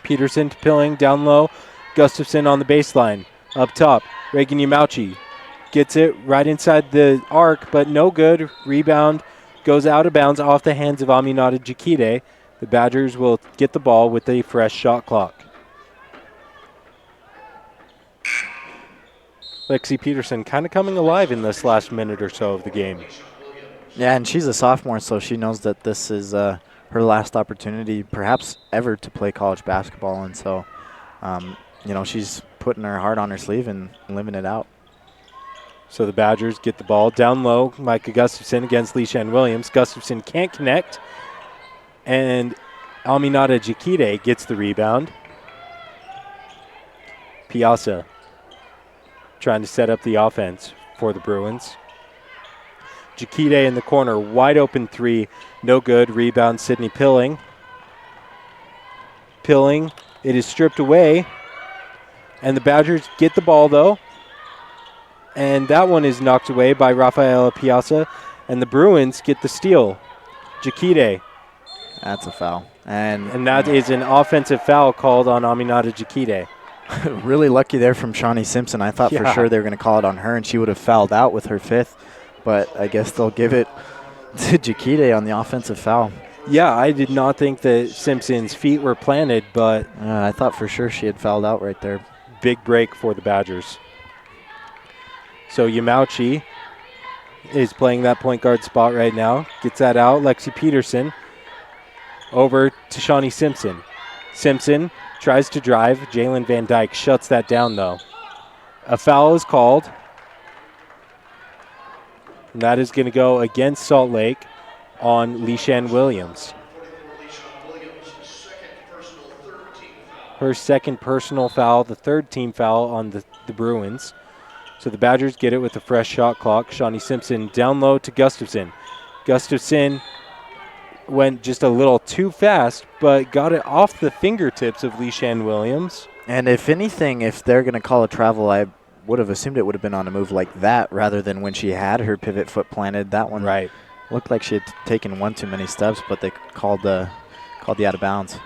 Peterson to Pilling, down low. Gustafson on the baseline. Up top, Reagan Yamauchi gets it right inside the arc, but no good. Rebound goes out of bounds off the hands of Aminata Jakite. The Badgers will get the ball with a fresh shot clock. Lexi Peterson kind of coming alive in this last minute or so of the game. Yeah, and she's a sophomore, so she knows that this is her last opportunity, perhaps ever, to play college basketball. And so, she's putting her heart on her sleeve and living it out. So the Badgers get the ball down low. Micah Gustafson against Leishan Williams. Gustafson can't connect. And Aminata Jakite gets the rebound. Piazza trying to set up the offense for the Bruins. Jakite in the corner, wide open three, no good. Rebound, Sydney Pilling. Pilling, it is stripped away. And the Badgers get the ball, though. And that one is knocked away by Rafaela Piazza. And the Bruins get the steal. Jakite. That's a foul. And that is an offensive foul called on Aminata Jakite. Really lucky there from Shawnee Simpson. I thought for sure they were going to call it on her, and she would have fouled out with her 5th. But I guess they'll give it to Jakite on the offensive foul. Yeah, I did not think that Simpson's feet were planted, but I thought for sure she had fouled out right there. Big break for the Badgers. So Yamauchi is playing that point guard spot right now. Gets that out. Lexi Peterson over to Shawnee Simpson. Simpson tries to drive. Jalen Van Dyke shuts that down, though. A foul is called. And that is going to go against Salt Lake on Leishan Williams. Her second personal foul, the third team foul on the Bruins. So the Badgers get it with a fresh shot clock. Shawnee Simpson down low to Gustafson. Gustafson went just a little too fast, but got it off the fingertips of Leishan Williams. And if anything, if they're going to call a travel, I would have assumed it would have been on a move like that rather than when she had her pivot foot planted. That one looked like she had taken one too many steps, but they called the out of bounds.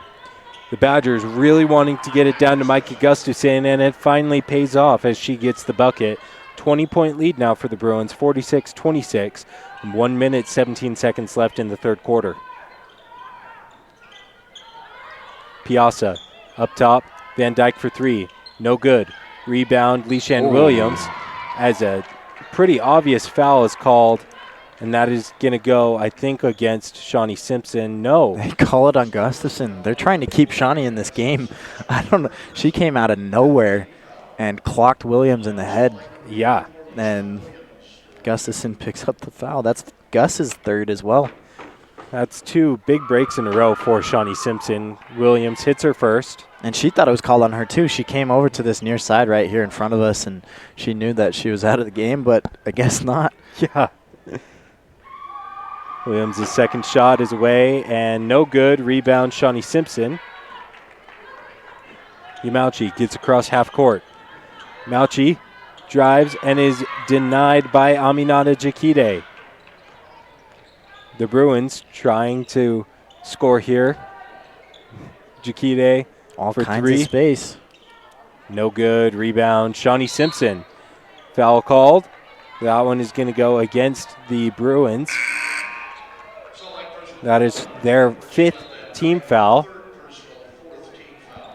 The Badgers really wanting to get it down to Mikey Gustafson, and it finally pays off as she gets the bucket. 20-point lead now for the Bruins, 46-26. 1 minute, 17 seconds left in the third quarter. Piazza up top, Van Dyke for 3, no good. Rebound, Leishan Williams, as a pretty obvious foul is called, and that is going to go, I think, against Shawnee Simpson. No. They call it on Gustafson. They're trying to keep Shawnee in this game. I don't know. She came out of nowhere and clocked Williams in the head. Yeah. And Gustafson picks up the foul. That's Gus's third as well. That's 2 big breaks in a row for Shawnee Simpson. Williams hits her first. And she thought it was called on her, too. She came over to this near side right here in front of us, and she knew that she was out of the game, but I guess not. Yeah. Williams' second shot is away, and no good. Rebound, Shawnee Simpson. Yamauchi gets across half court. Yamauchi drives and is denied by Aminata Jakite. The Bruins trying to score here. Jakite all for kinds 3. of space. No good. Rebound. Shawnee Simpson. Foul called. That one is going to go against the Bruins. That is their 5th team foul.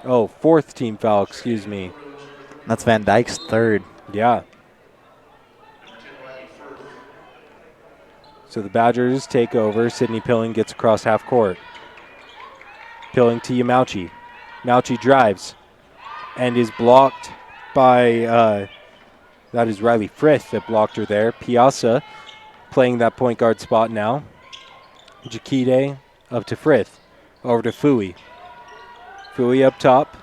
Oh, 4th team foul, excuse me. That's Van Dyke's 3rd. Yeah. So the Badgers take over. Sidney Pilling gets across half court. Pilling to Yamauchi. Mauchi drives and is blocked by, that is Riley Frith that blocked her there. Piazza playing that point guard spot now. Jakite up to Frith. Over to Fui. Fui up top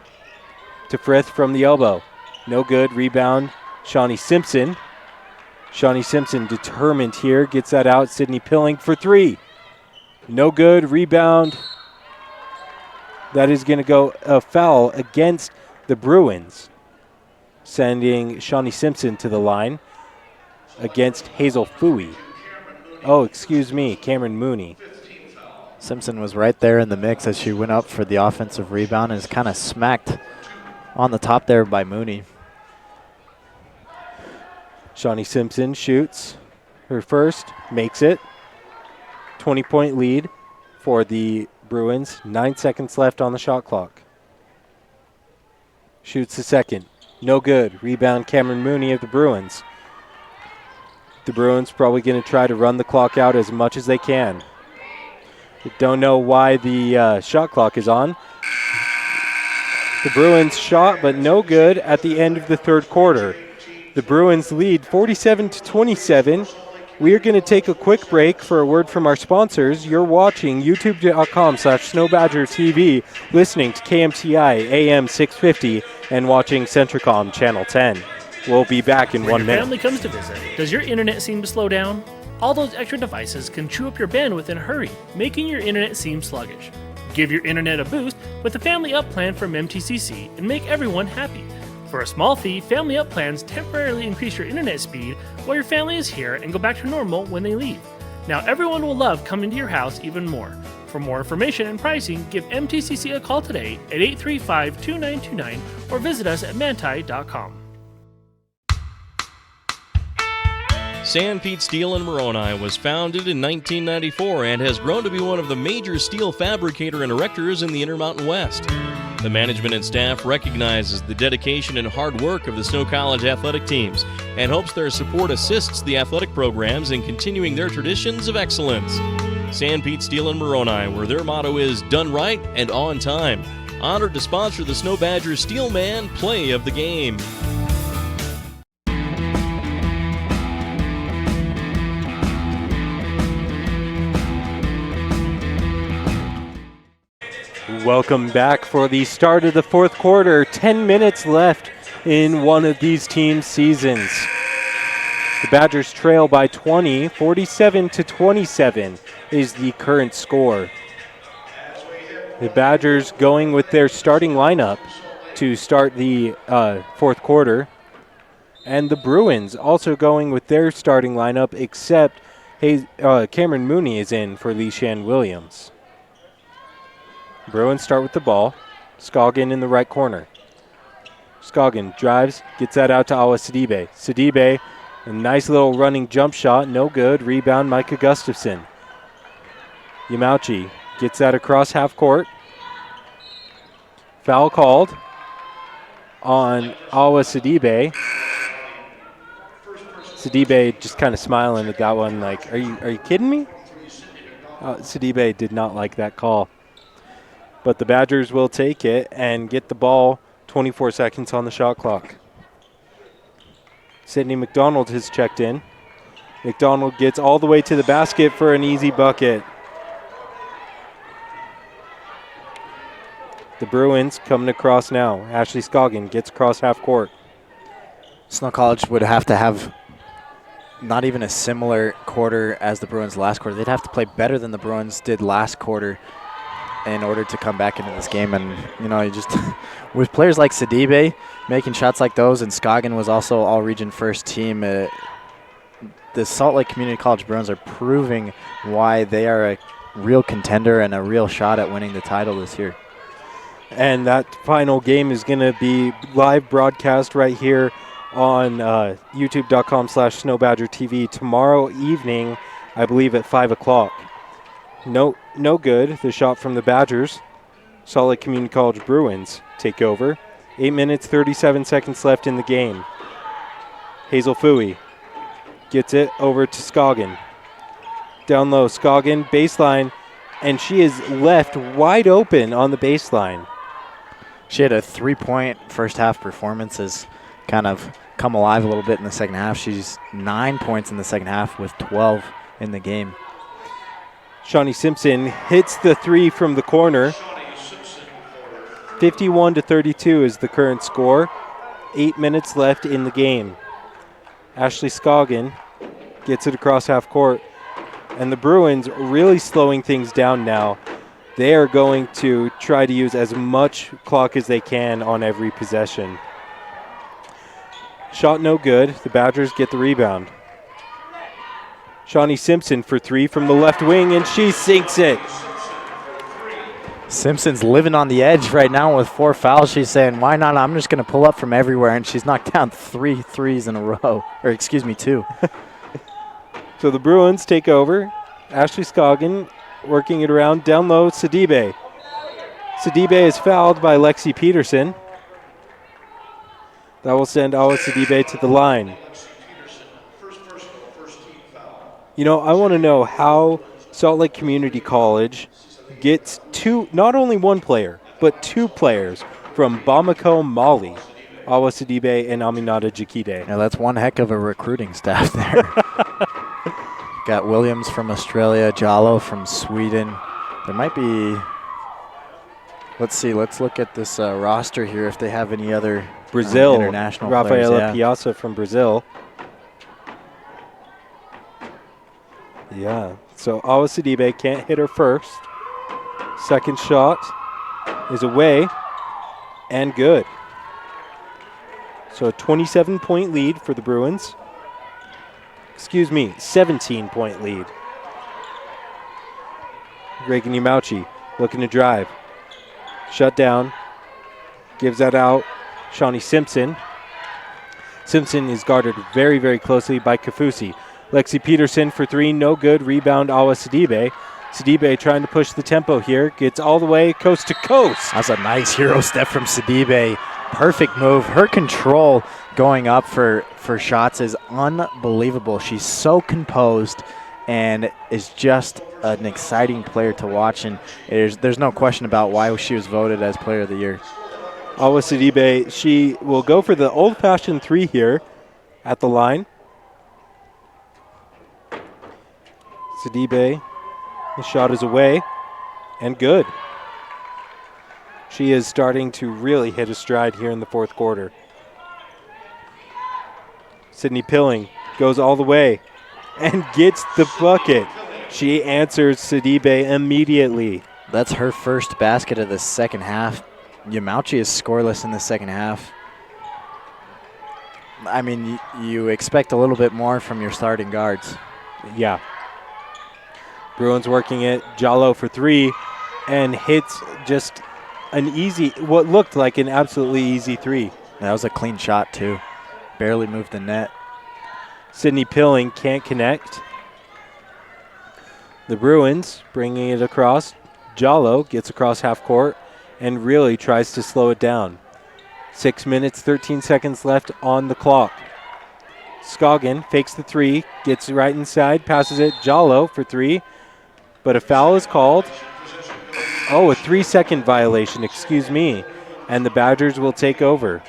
to Frith from the elbow. No good. Rebound. Shawnee Simpson. Shawnee Simpson determined here. Gets that out. Sidney Pilling for 3. No good. Rebound. That is going to go a foul against the Bruins. Sending Shawnee Simpson to the line against Hazel Fui. Oh, excuse me. Cameron Mooney. Simpson was right there in the mix as she went up for the offensive rebound and is kind of smacked on the top there by Mooney. Shawnee Simpson shoots her first, makes it. 20-point lead for the Bruins. 9 seconds left on the shot clock. Shoots the second. No good. Rebound Cameron Mooney of the Bruins. The Bruins probably going to try to run the clock out as much as they can. Don't know why the shot clock is on. The Bruins shot, but no good at the end of the 3rd quarter. The Bruins lead 47-27. We are going to take a quick break for a word from our sponsors. You're watching youtube.com/SnowBadgerTV, listening to KMTI AM 650, and watching Centricom Channel 10. We'll be back in 1 When minute. your family comes to visit, does your internet seem to slow down? All those extra devices can chew up your bandwidth in a hurry, making your internet seem sluggish. Give your internet a boost with the Family Up plan from MTCC and make everyone happy. For a small fee, Family Up plans temporarily increase your internet speed while your family is here and go back to normal when they leave. Now everyone will love coming to your house even more. For more information and pricing, give MTCC a call today at 835-2929 or visit us at manti.com. Sanpete Steel in Moroni was founded in 1994 and has grown to be one of the major steel fabricator and erectors in the Intermountain West. The management and staff recognizes the dedication and hard work of the Snow College athletic teams and hopes their support assists the athletic programs in continuing their traditions of excellence. Sanpete Steel in Moroni, where their motto is done right and on time. Honored to sponsor the Snow Badgers Steelman Play of the Game. Welcome back for the start of the 4th quarter. 10 minutes left in one of these teams' seasons. The Badgers trail by 20, 47-27 is the current score. The Badgers going with their starting lineup to start the 4th quarter. And the Bruins also going with their starting lineup, except Cameron Mooney is in for Leishan Williams. Bruins start with the ball. Scoggin in the right corner. Scoggin drives, gets that out to Awa Sidibe. Sidibe, a nice little running jump shot, no good. Rebound, Micah Gustafson. Yamauchi gets that across half court. Foul called on Awa Sidibe. Sidibe just kind of smiling at that one like, are you kidding me? Sidibe did not like that call. But the Badgers will take it and get the ball. 24 seconds on the shot clock. Sydney McDonald has checked in. McDonald gets all the way to the basket for an easy bucket. The Bruins coming across now. Ashley Scoggin gets across half court. Snow College would have to have not even a similar quarter as the Bruins last quarter. They'd have to play better than the Bruins did last quarter in order to come back into this game. And, you just with players like Sidibe making shots like those, and Scoggin was also all-region first team, the Salt Lake Community College Bruins are proving why they are a real contender and a real shot at winning the title this year. And that final game is going to be live broadcast right here on youtube.com/SnowBadgerTV tomorrow evening, I believe at 5 o'clock. No good. The shot from the Badgers. Salt Lake Community College Bruins take over. 8 minutes, 37 seconds left in the game. Hazel Fooey gets it over to Scoggin. Down low, Scoggin, baseline, and she is left wide open on the baseline. She had a 3-point first half performance, has kind of come alive a little bit in the second half. She's 9 points in the second half with 12 in the game. Shawnee Simpson hits the three from the corner. 51-32 is the current score. 8 minutes left in the game. Ashley Scoggin gets it across half court. And the Bruins really slowing things down now. They are going to try to use as much clock as they can on every possession. Shot no good. The Badgers get the rebound. Shawnee Simpson for three from the left wing, and she sinks it. Simpson's living on the edge right now with 4 fouls. She's saying, why not? I'm just going to pull up from everywhere, and she's knocked down 3 threes in a row. Or, excuse me, 2. So the Bruins take over. Ashley Scoggin working it around. Down low, Sidibe. Sidibe is fouled by Lexi Peterson. That will send Awa Sidibe to the line. You know, I want to know how Salt Lake Community College gets not only one player, but 2 players from Bamako, Mali, Awa Sidibe and Aminata Jakite. Yeah, that's one heck of a recruiting staff there. Got Williams from Australia, Jallo from Sweden. There might be, let's see, let's look at this roster here if they have any other Brazil, international Rafaela players. Piazza from Brazil. Yeah, so Awa Sidibe can't hit her first. Second shot is away and good. So a 27-point lead for the Bruins. 17-point lead. Reagan Yamauchi looking to drive. Shut down. Gives that out. Shawnee Simpson. Simpson is guarded very, very closely by Kafusi. Lexi Peterson for three, no good. Rebound, Awa Sidibe. Sidibe trying to push the tempo here. Gets all the way coast to coast. That's a nice hero step from Sidibe. Perfect move. Her control going up for shots is unbelievable. She's so composed and is just an exciting player to watch. And there's no question about why she was voted as Player of the Year. Awa Sidibe, she will go for the old-fashioned three here at the line. Sidibe, the shot is away and good. She is starting to really hit a stride here in the fourth quarter. Sydney Pilling goes all the way and gets the bucket. She answers Sidibe immediately. That's her first basket of the second half. Yamauchi is scoreless in the second half. I mean, you expect a little bit more from your starting guards. Yeah. Bruins working it. Jallo for three and hits just what looked like an absolutely easy three. That was a clean shot, too. Barely moved the net. Sydney Pilling can't connect. The Bruins bringing it across. Jallo gets across half court and really tries to slow it down. 6 minutes, 13 seconds left on the clock. Scoggin fakes the three, gets right inside, passes it. Jallo for three, but a foul is called. Oh, a 3-second violation, excuse me. And the Badgers will take over.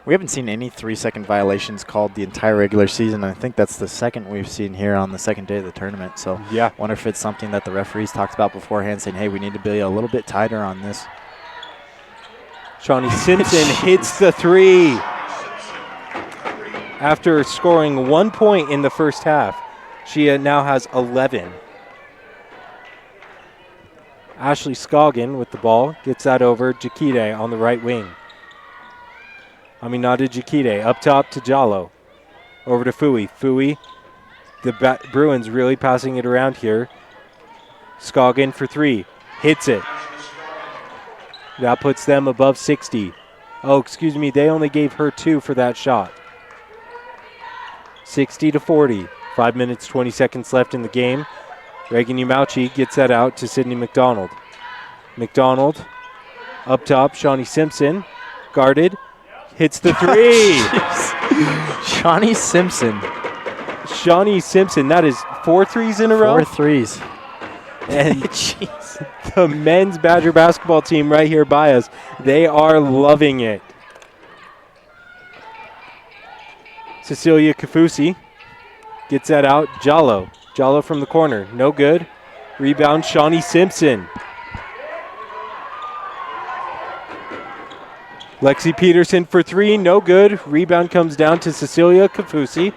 We haven't seen any 3-second violations called the entire regular season. I think that's the second we've seen here on the second day of the tournament. So yeah, wonder if it's something that the referees talked about beforehand, saying, hey, we need to be a little bit tighter on this. Shawnee Simpson hits the three. After scoring 1 point in the first half, she now has 11. Ashley Scoggin with the ball, gets that over. Jakite on the right wing. Aminata Jakite up top to Jallo. Over to Fooey. Fooey, the Bruins really passing it around here. Scoggin for 3. Hits it. That puts them above 60. Oh, excuse me, they only gave her 2 for that shot. 60-40. 5 minutes, 20 seconds left in the game. Reagan Umauchi gets that out to Sydney McDonald. McDonald up top, Shawnee Simpson, guarded, hits the 3. Shawnee Simpson. Shawnee Simpson, that is 4 threes in a row? 4 threes. And the men's Badger basketball team right here by us, they are loving it. Cecilia Kafusi gets that out. Jallo from the corner, no good. Rebound, Shawnee Simpson. Lexi Peterson for 3, no good. Rebound comes down to Cecilia Kafusi.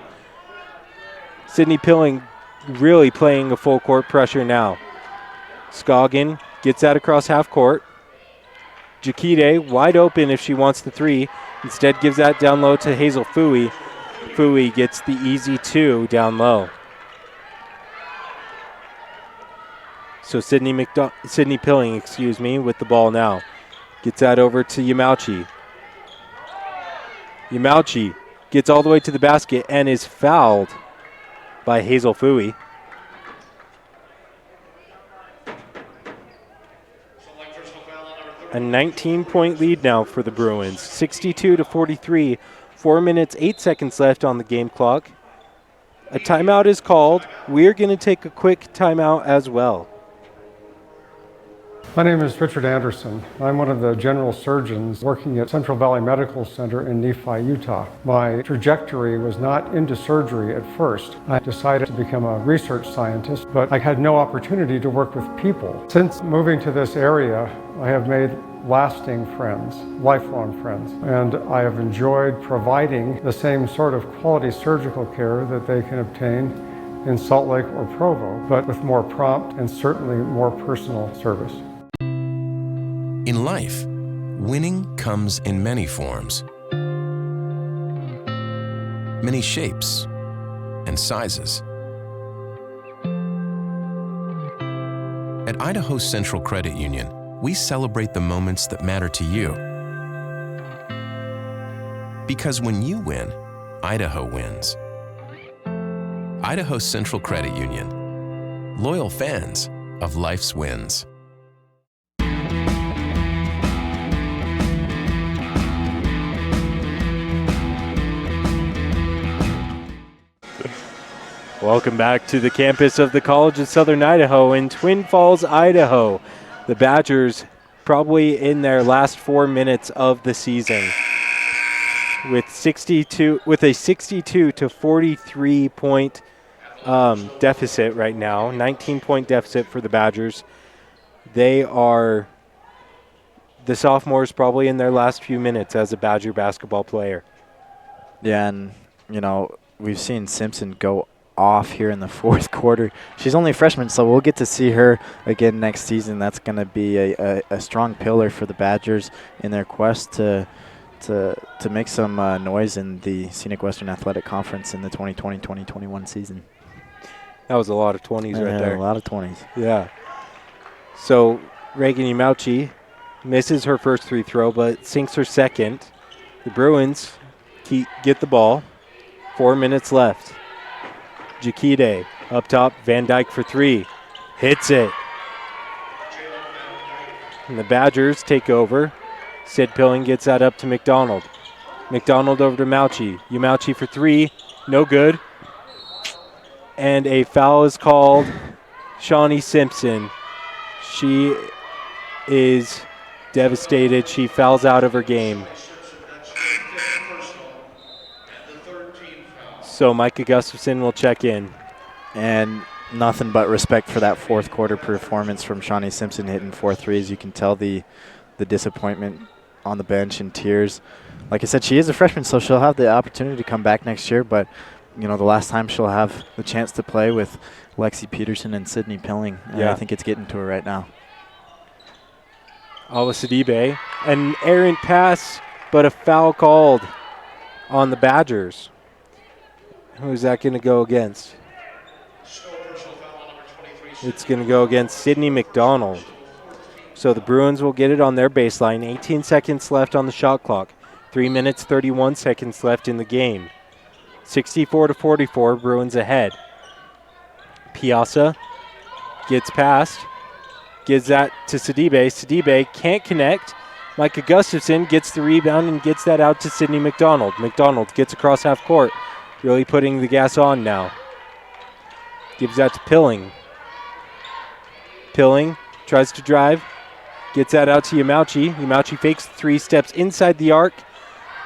Sydney Pilling really playing a full court pressure now. Scoggin gets that across half court. Jakite wide open if she wants the 3. Instead gives that down low to Hazel Fooey. Fooey gets the easy 2 down low. So Sydney Pilling, with the ball now. Gets that over to Umauchi. Umauchi gets all the way to the basket and is fouled by Hazel Fooey. A 19-point lead now for the Bruins. 62-43. 4 minutes, 8 seconds left on the game clock. A timeout is called. We're going to take a quick timeout as well. My name is Richard Anderson. I'm one of the general surgeons working at Central Valley Medical Center in Nephi, Utah. My trajectory was not into surgery at first. I decided to become a research scientist, but I had no opportunity to work with people. Since moving to this area, I have made lasting friends, lifelong friends, and I have enjoyed providing the same sort of quality surgical care that they can obtain in Salt Lake or Provo, but with more prompt and certainly more personal service. In life, winning comes in many forms, many shapes and sizes. At Idaho Central Credit Union, we celebrate the moments that matter to you. Because when you win, Idaho wins. Idaho Central Credit Union, loyal fans of life's wins. Welcome back to the campus of the College of Southern Idaho in Twin Falls, Idaho. The Badgers probably in their last 4 minutes of the season with a 62 to 43 point deficit right now, 19-point deficit for the Badgers. The sophomores probably in their last few minutes as a Badger basketball player. Yeah, and we've seen Simpson go off here in the fourth quarter. She's only a freshman, so we'll get to see her again next season. That's going to be a strong pillar for the Badgers in their quest to make some noise in the Scenic Western Athletic Conference in the 2020-2021 season. That was a lot of 20s right there. A lot of 20s. Yeah. So Reagan Umauchi misses her first free throw, but sinks her second. The Bruins get the ball. 4 minutes left. Jakite up top, Van Dyke for 3. Hits it. And the Badgers take over. Sid Pilling gets that up to McDonald. McDonald over to Umauchi. Umauchi for 3. No good. And a foul is called. Shawnee Simpson. She is devastated. She fouls out of her game. So Micah Gustafson will check in. And nothing but respect for that fourth quarter performance from Shawnee Simpson, hitting 4 threes. You can tell the disappointment on the bench and tears. Like I said, she is a freshman, so she'll have the opportunity to come back next year. But, the last time she'll have the chance to play with Lexi Peterson and Sydney Pilling. And I think it's getting to her right now. Awa Sidibe, an errant pass, but a foul called on the Badgers. Who's that going to go against? It's going to go against Sydney McDonald. So the Bruins will get it on their baseline. 18 seconds left on the shot clock. 3 minutes, 31 seconds left in the game. 64-44, Bruins ahead. Piazza gets past, gives that to Sidibe. Sidibe can't connect. Micah Gustafson gets the rebound and gets that out to Sydney McDonald. McDonald gets across half court, really putting the gas on now. Gives that to Pilling. Pilling tries to drive, gets that out to Yamauchi. Yamauchi fakes 3 steps inside the arc,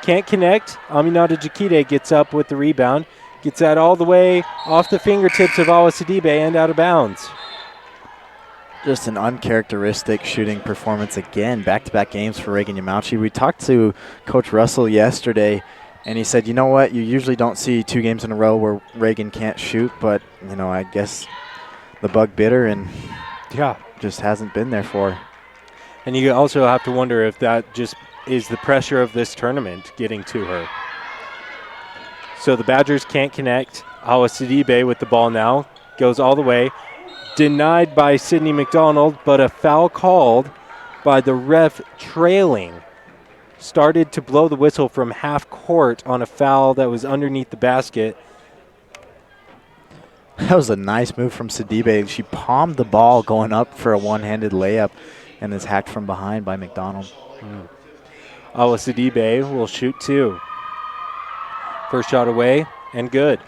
can't connect. Aminata Jakite gets up with the rebound, gets that all the way off the fingertips of Awa Sidibe and out of bounds. Just an uncharacteristic shooting performance again, back-to-back games for Reagan Yamauchi. We talked to Coach Russell yesterday, and he said, you know what, you usually don't see 2 games in a row where Reagan can't shoot, but, you know, I guess the bug bit her and just hasn't been there for her. And you also have to wonder if that just is the pressure of this tournament getting to her. So the Badgers can't connect. Awa Sidibe with the ball now, goes all the way. Denied by Sydney McDonald, but a foul called by the ref trailing. Started to blow the whistle from half court on a foul that was underneath the basket. That was a nice move from Sidibe. She palmed the ball going up for a one-handed layup and is hacked from behind by McDonald. Awa Sidibe will shoot 2. First shot away and good.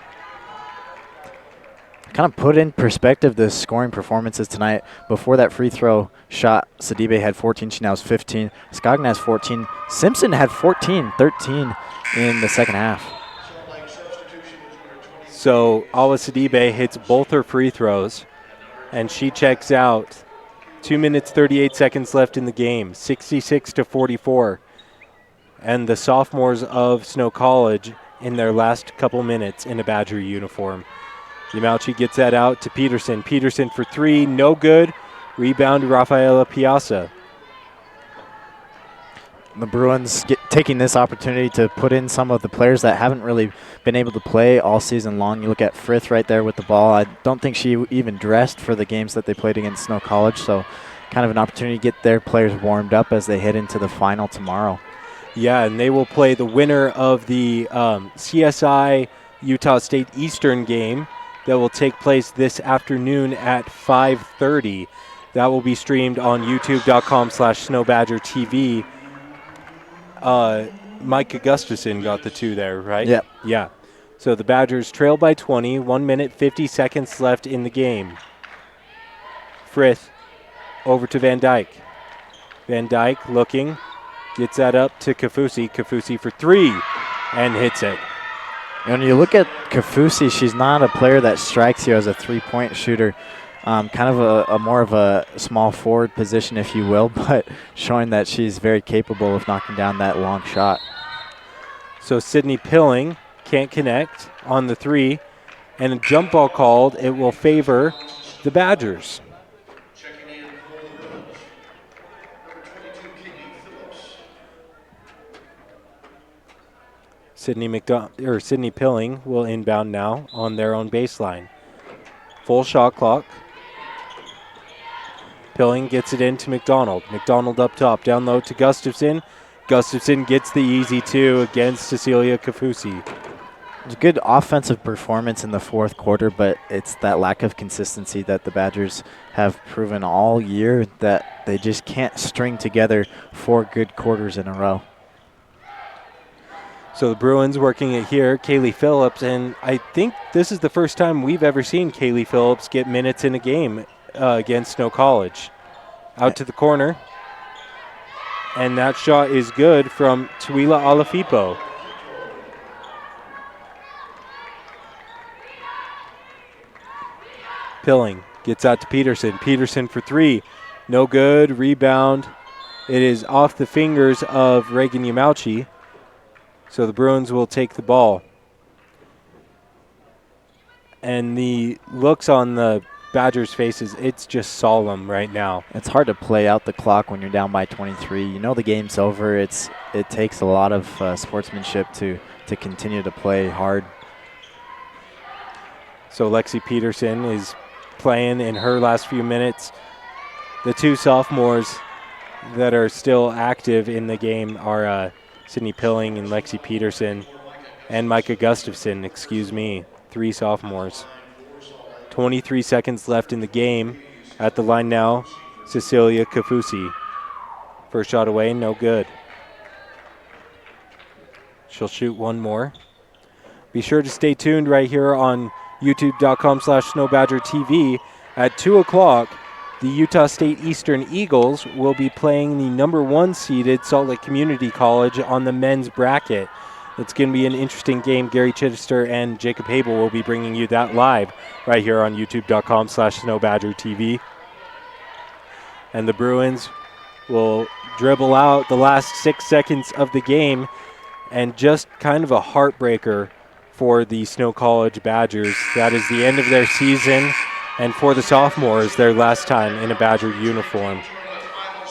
Kind of put in perspective the scoring performances tonight. Before that free throw shot, Sidibe had 14. She now has 15. Skogna has 14. Simpson had 14, 13 in the second half. So Awa Sidibe hits both her free throws, and she checks out. 2 minutes, 38 seconds left in the game, 66-44. And the sophomores of Snow College in their last couple minutes in a Badger uniform. Yamauchi gets that out to Peterson. Peterson for 3, no good. Rebound to Rafaela Piazza. The Bruins taking this opportunity to put in some of the players that haven't really been able to play all season long. You look at Frith right there with the ball. I don't think she even dressed for the games that they played against Snow College, so kind of an opportunity to get their players warmed up as they head into the final tomorrow. Yeah, and they will play the winner of the CSI Utah State Eastern game that will take place this afternoon at 5:30. That will be streamed on youtube.com/snowbadgertv. Micah Gustafson got the 2 there, right? Yep. Yeah. So the Badgers trail by 20, 1 minute, 50 seconds left in the game. Frith over to Van Dyke. Van Dyke looking, gets that up to Kafusi. Kafusi for 3 and hits it. When you look at Kafusi, she's not a player that strikes you as a three-point shooter. Kind of a more of a small forward position, if you will, but showing that she's very capable of knocking down that long shot. So Sydney Pilling can't connect on the 3, and a jump ball called. It will favor the Badgers. Sydney Pilling will inbound now on their own baseline. Full shot clock. Pilling gets it into McDonald. McDonald up top, down low to Gustafson. Gustafson gets the easy 2 against Cecilia Kafusi. It's a good offensive performance in the fourth quarter, but it's that lack of consistency that the Badgers have proven all year, that they just can't string together 4 good quarters in a row. So the Bruins working it here, Kaylee Phillips, and I think this is the first time we've ever seen Kaylee Phillips get minutes in a game against Snow College. Out to the corner, and that shot is good from Tuila Alafipo. Pilling gets out to Peterson. Peterson for 3, no good, rebound. It is off the fingers of Reagan Yamauchi. So the Bruins will take the ball. And the looks on the Badgers' faces, it's just solemn right now. It's hard to play out the clock when you're down by 23. You know the game's over. It takes a lot of sportsmanship to continue to play hard. So Lexi Peterson is playing in her last few minutes. The two sophomores that are still active in the game are Sydney Pilling and Lexi Peterson, and Micah Gustafson, 3 sophomores. 23 seconds left in the game. At the line now, Cecilia Kafusi. First shot away, no good. She'll shoot one more. Be sure to stay tuned right here on youtube.com/SnowBadgerTV. At 2 o'clock, the Utah State Eastern Eagles will be playing the number 1 seeded Salt Lake Community College on the men's bracket. It's going to be an interesting game. Gary Chittister and Jacob Habel will be bringing you that live right here on youtube.com/SnowBadgerTV. And the Bruins will dribble out the last 6 seconds of the game, and just kind of a heartbreaker for the Snow College Badgers. That is the end of their season, and for the sophomores, their last time in a Badger uniform.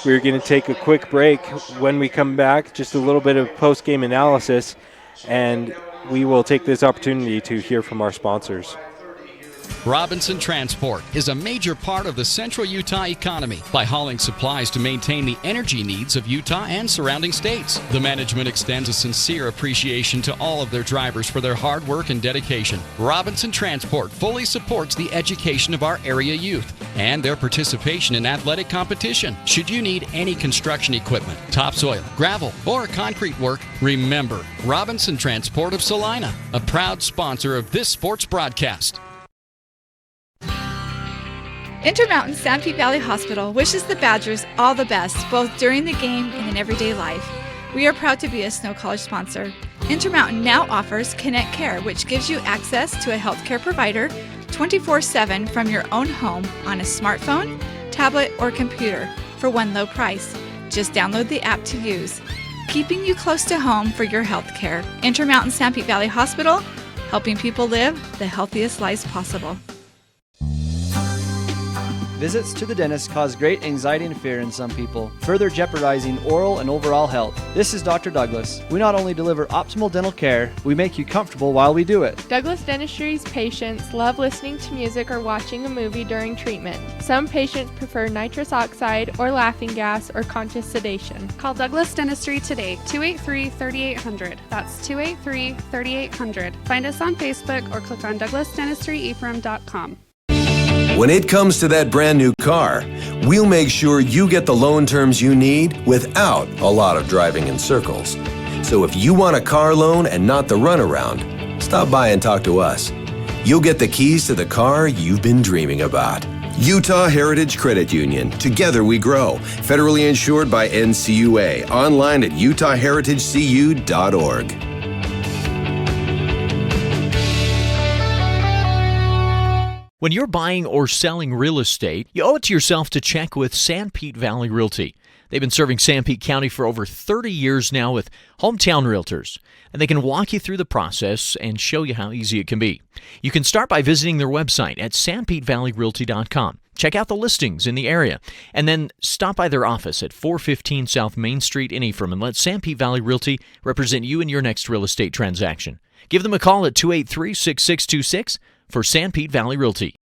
We're going to take a quick break. When we come back, just a little bit of post-game analysis, and we will take this opportunity to hear from our sponsors. Robinson Transport is a major part of the central Utah economy by hauling supplies to maintain the energy needs of Utah and surrounding states. The management extends a sincere appreciation to all of their drivers for their hard work and dedication. Robinson Transport fully supports the education of our area youth and their participation in athletic competition. Should you need any construction equipment, topsoil, gravel, or concrete work, remember Robinson Transport of Salina, a proud sponsor of this sports broadcast. Intermountain Sanpete Valley Hospital wishes the Badgers all the best, both during the game and in everyday life. We are proud to be a Snow College sponsor. Intermountain now offers Connect Care, which gives you access to a healthcare provider 24/7 from your own home on a smartphone, tablet, or computer for one low price. Just download the app to use, keeping you close to home for your health care. Intermountain Sanpete Valley Hospital, helping people live the healthiest lives possible. Visits to the dentist cause great anxiety and fear in some people, further jeopardizing oral and overall health. This is Dr. Douglas. We not only deliver optimal dental care, we make you comfortable while we do it. Douglas Dentistry's patients love listening to music or watching a movie during treatment. Some patients prefer nitrous oxide or laughing gas or conscious sedation. Call Douglas Dentistry today, 283-3800. That's 283-3800. Find us on Facebook or click on douglasdentistryephrem.com. When it comes to that brand new car, we'll make sure you get the loan terms you need without a lot of driving in circles. So if you want a car loan and not the runaround, stop by and talk to us. You'll get the keys to the car you've been dreaming about. Utah Heritage Credit Union. Together we grow. Federally insured by NCUA. Online at utahheritagecu.org. When you're buying or selling real estate, you owe it to yourself to check with Sanpete Valley Realty. They've been serving Sanpete County for over 30 years now with hometown realtors, and they can walk you through the process and show you how easy it can be. You can start by visiting their website at sanpetevalleyrealty.com. Check out the listings in the area, and then stop by their office at 415 South Main Street in Ephraim and let Sanpete Valley Realty represent you in your next real estate transaction. Give them a call at 283-6626 for Sanpete Valley Realty.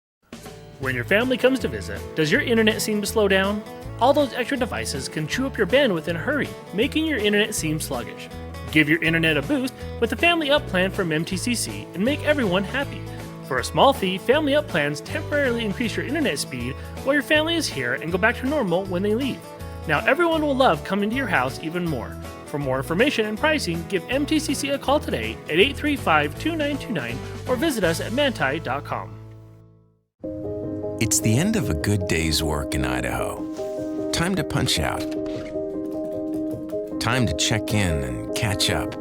When your family comes to visit, does your internet seem to slow down? All those extra devices can chew up your bandwidth in a hurry, making your internet seem sluggish. Give your internet a boost with the Family Up plan from MTCC and make everyone happy. For a small fee, Family Up plans temporarily increase your internet speed while your family is here and go back to normal when they leave. Now everyone will love coming to your house even more. For more information and pricing, give MTCC a call today at 835-2929 or visit us at manti.com. It's the end of a good day's work in Idaho. Time to punch out. Time to check in and catch up.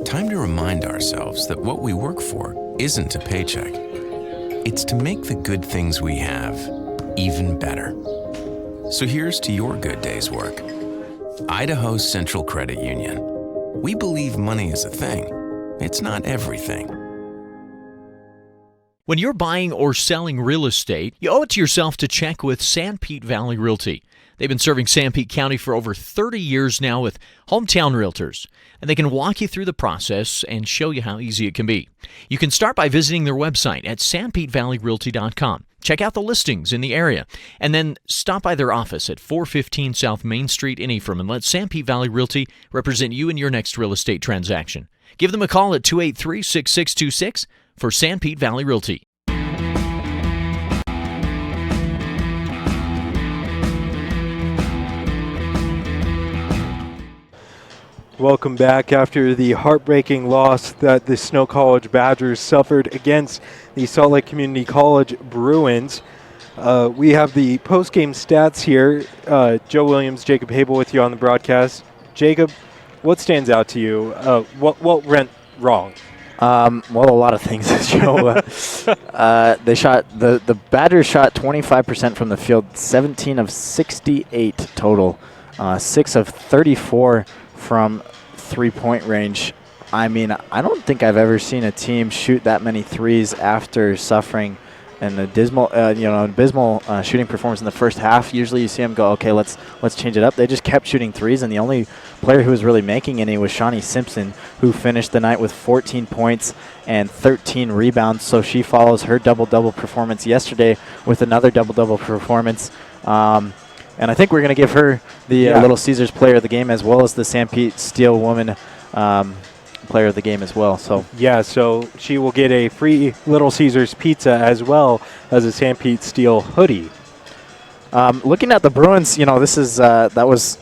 Time to remind ourselves that what we work for isn't a paycheck. It's to make the good things we have even better. So here's to your good day's work. Idaho Central Credit Union. We believe money is a thing. It's not everything. When you're buying or selling real estate, you owe it to yourself to check with Sanpete Valley Realty. They've been serving Sanpete County for over 30 years now with hometown realtors, and they can walk you through the process and show you how easy it can be. You can start by visiting their website at sanpetevalleyrealty.com. Check out the listings in the area, and then stop by their office at 415 South Main Street in Ephraim and let Sanpete Valley Realty represent you in your next real estate transaction. Give them a call at 283-6626 for Sanpete Valley Realty. Welcome back after the heartbreaking loss that the Snow College Badgers suffered against the Salt Lake Community College Bruins. We have the post-game stats here. Joe Williams, Jacob Habel with you on the broadcast. Jacob, what stands out to you? What went wrong? Well, a lot of things, Joe. The Badgers shot 25% from the field, 17 of 68 total, 6 of 34 from three-point range. I mean, I don't think I've ever seen a team shoot that many threes after suffering an abysmal shooting performance in the first half. Usually you see them go, okay, let's change it up. They just kept shooting threes, and the only player who was really making any was Shawnee Simpson, who finished the night with 14 points and 13 rebounds. So she follows her double-double performance yesterday with another double-double performance. And I think we're going to give her the Little Caesars Player of the Game, as well as the Sanpete Steel Woman Player of the Game as well. So she will get a free Little Caesars pizza as well as a Sanpete Steel hoodie. Looking at the Bruins, this is that was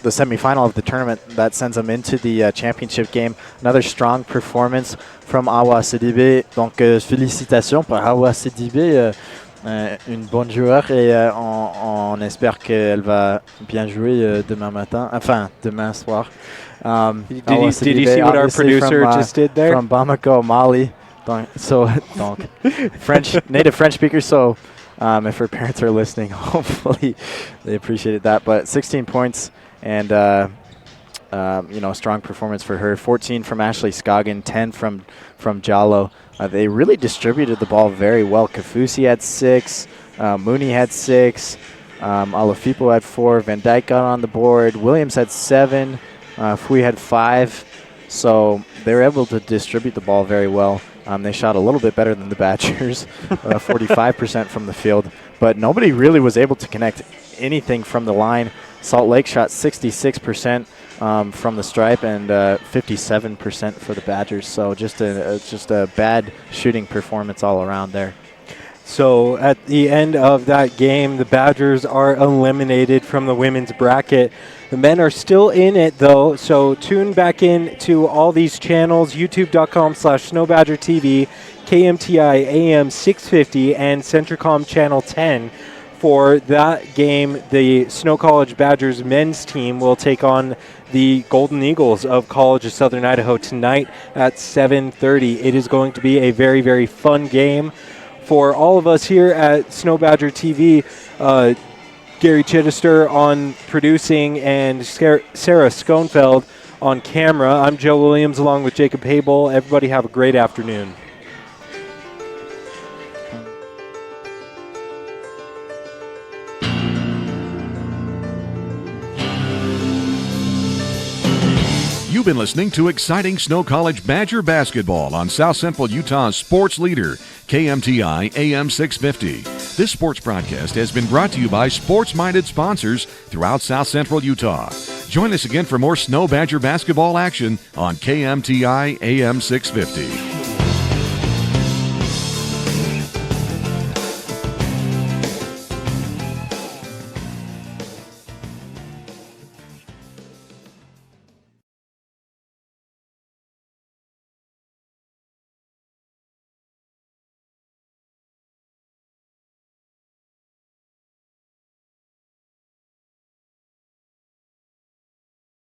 the semifinal of the tournament that sends them into the championship game. Another strong performance from Awa Sidibé. Donc félicitations pour Awa Sidibé. Une bonne joueur et on espère qu'elle va bien jouer demain soir. Did you see what our producer just did there? From Bamako, Mali. Donc native French speaker. So if her parents are listening, hopefully they appreciated that. But 16 points and strong performance for her. 14 from Ashley Scoggin, 10 from Jallo. They really distributed the ball very well. Kafusi had 6, Mooney had 6, Alafipo had 4, Van Dyke got on the board, Williams had 7, Fui had 5. So they were able to distribute the ball very well. They shot a little bit better than the Badgers, 45% from the field. But nobody really was able to connect anything from the line. Salt Lake shot 66%. From the stripe and 57% for the Badgers. So just a bad shooting performance all around there. So at the end of that game, the Badgers are eliminated from the women's bracket. The men are still in it, though, so tune back in to all these channels, youtube.com/SnowBadgerTV, KMTI AM 650, and Centricom Channel 10. For that game, the Snow College Badgers men's team will take on the Golden Eagles of College of Southern Idaho tonight at 7:30. It is going to be a very, very fun game. For all of us here at Snow Badger TV, Gary Chittister on producing and Sarah Schoenfeld on camera, I'm Joe Williams along with Jacob Habel. Everybody have a great afternoon. You've been listening to exciting Snow College Badger basketball on South Central Utah's sports leader, KMTI AM 650. This sports broadcast has been brought to you by sports-minded sponsors throughout South Central Utah. Join us again for more Snow Badger basketball action on KMTI AM 650.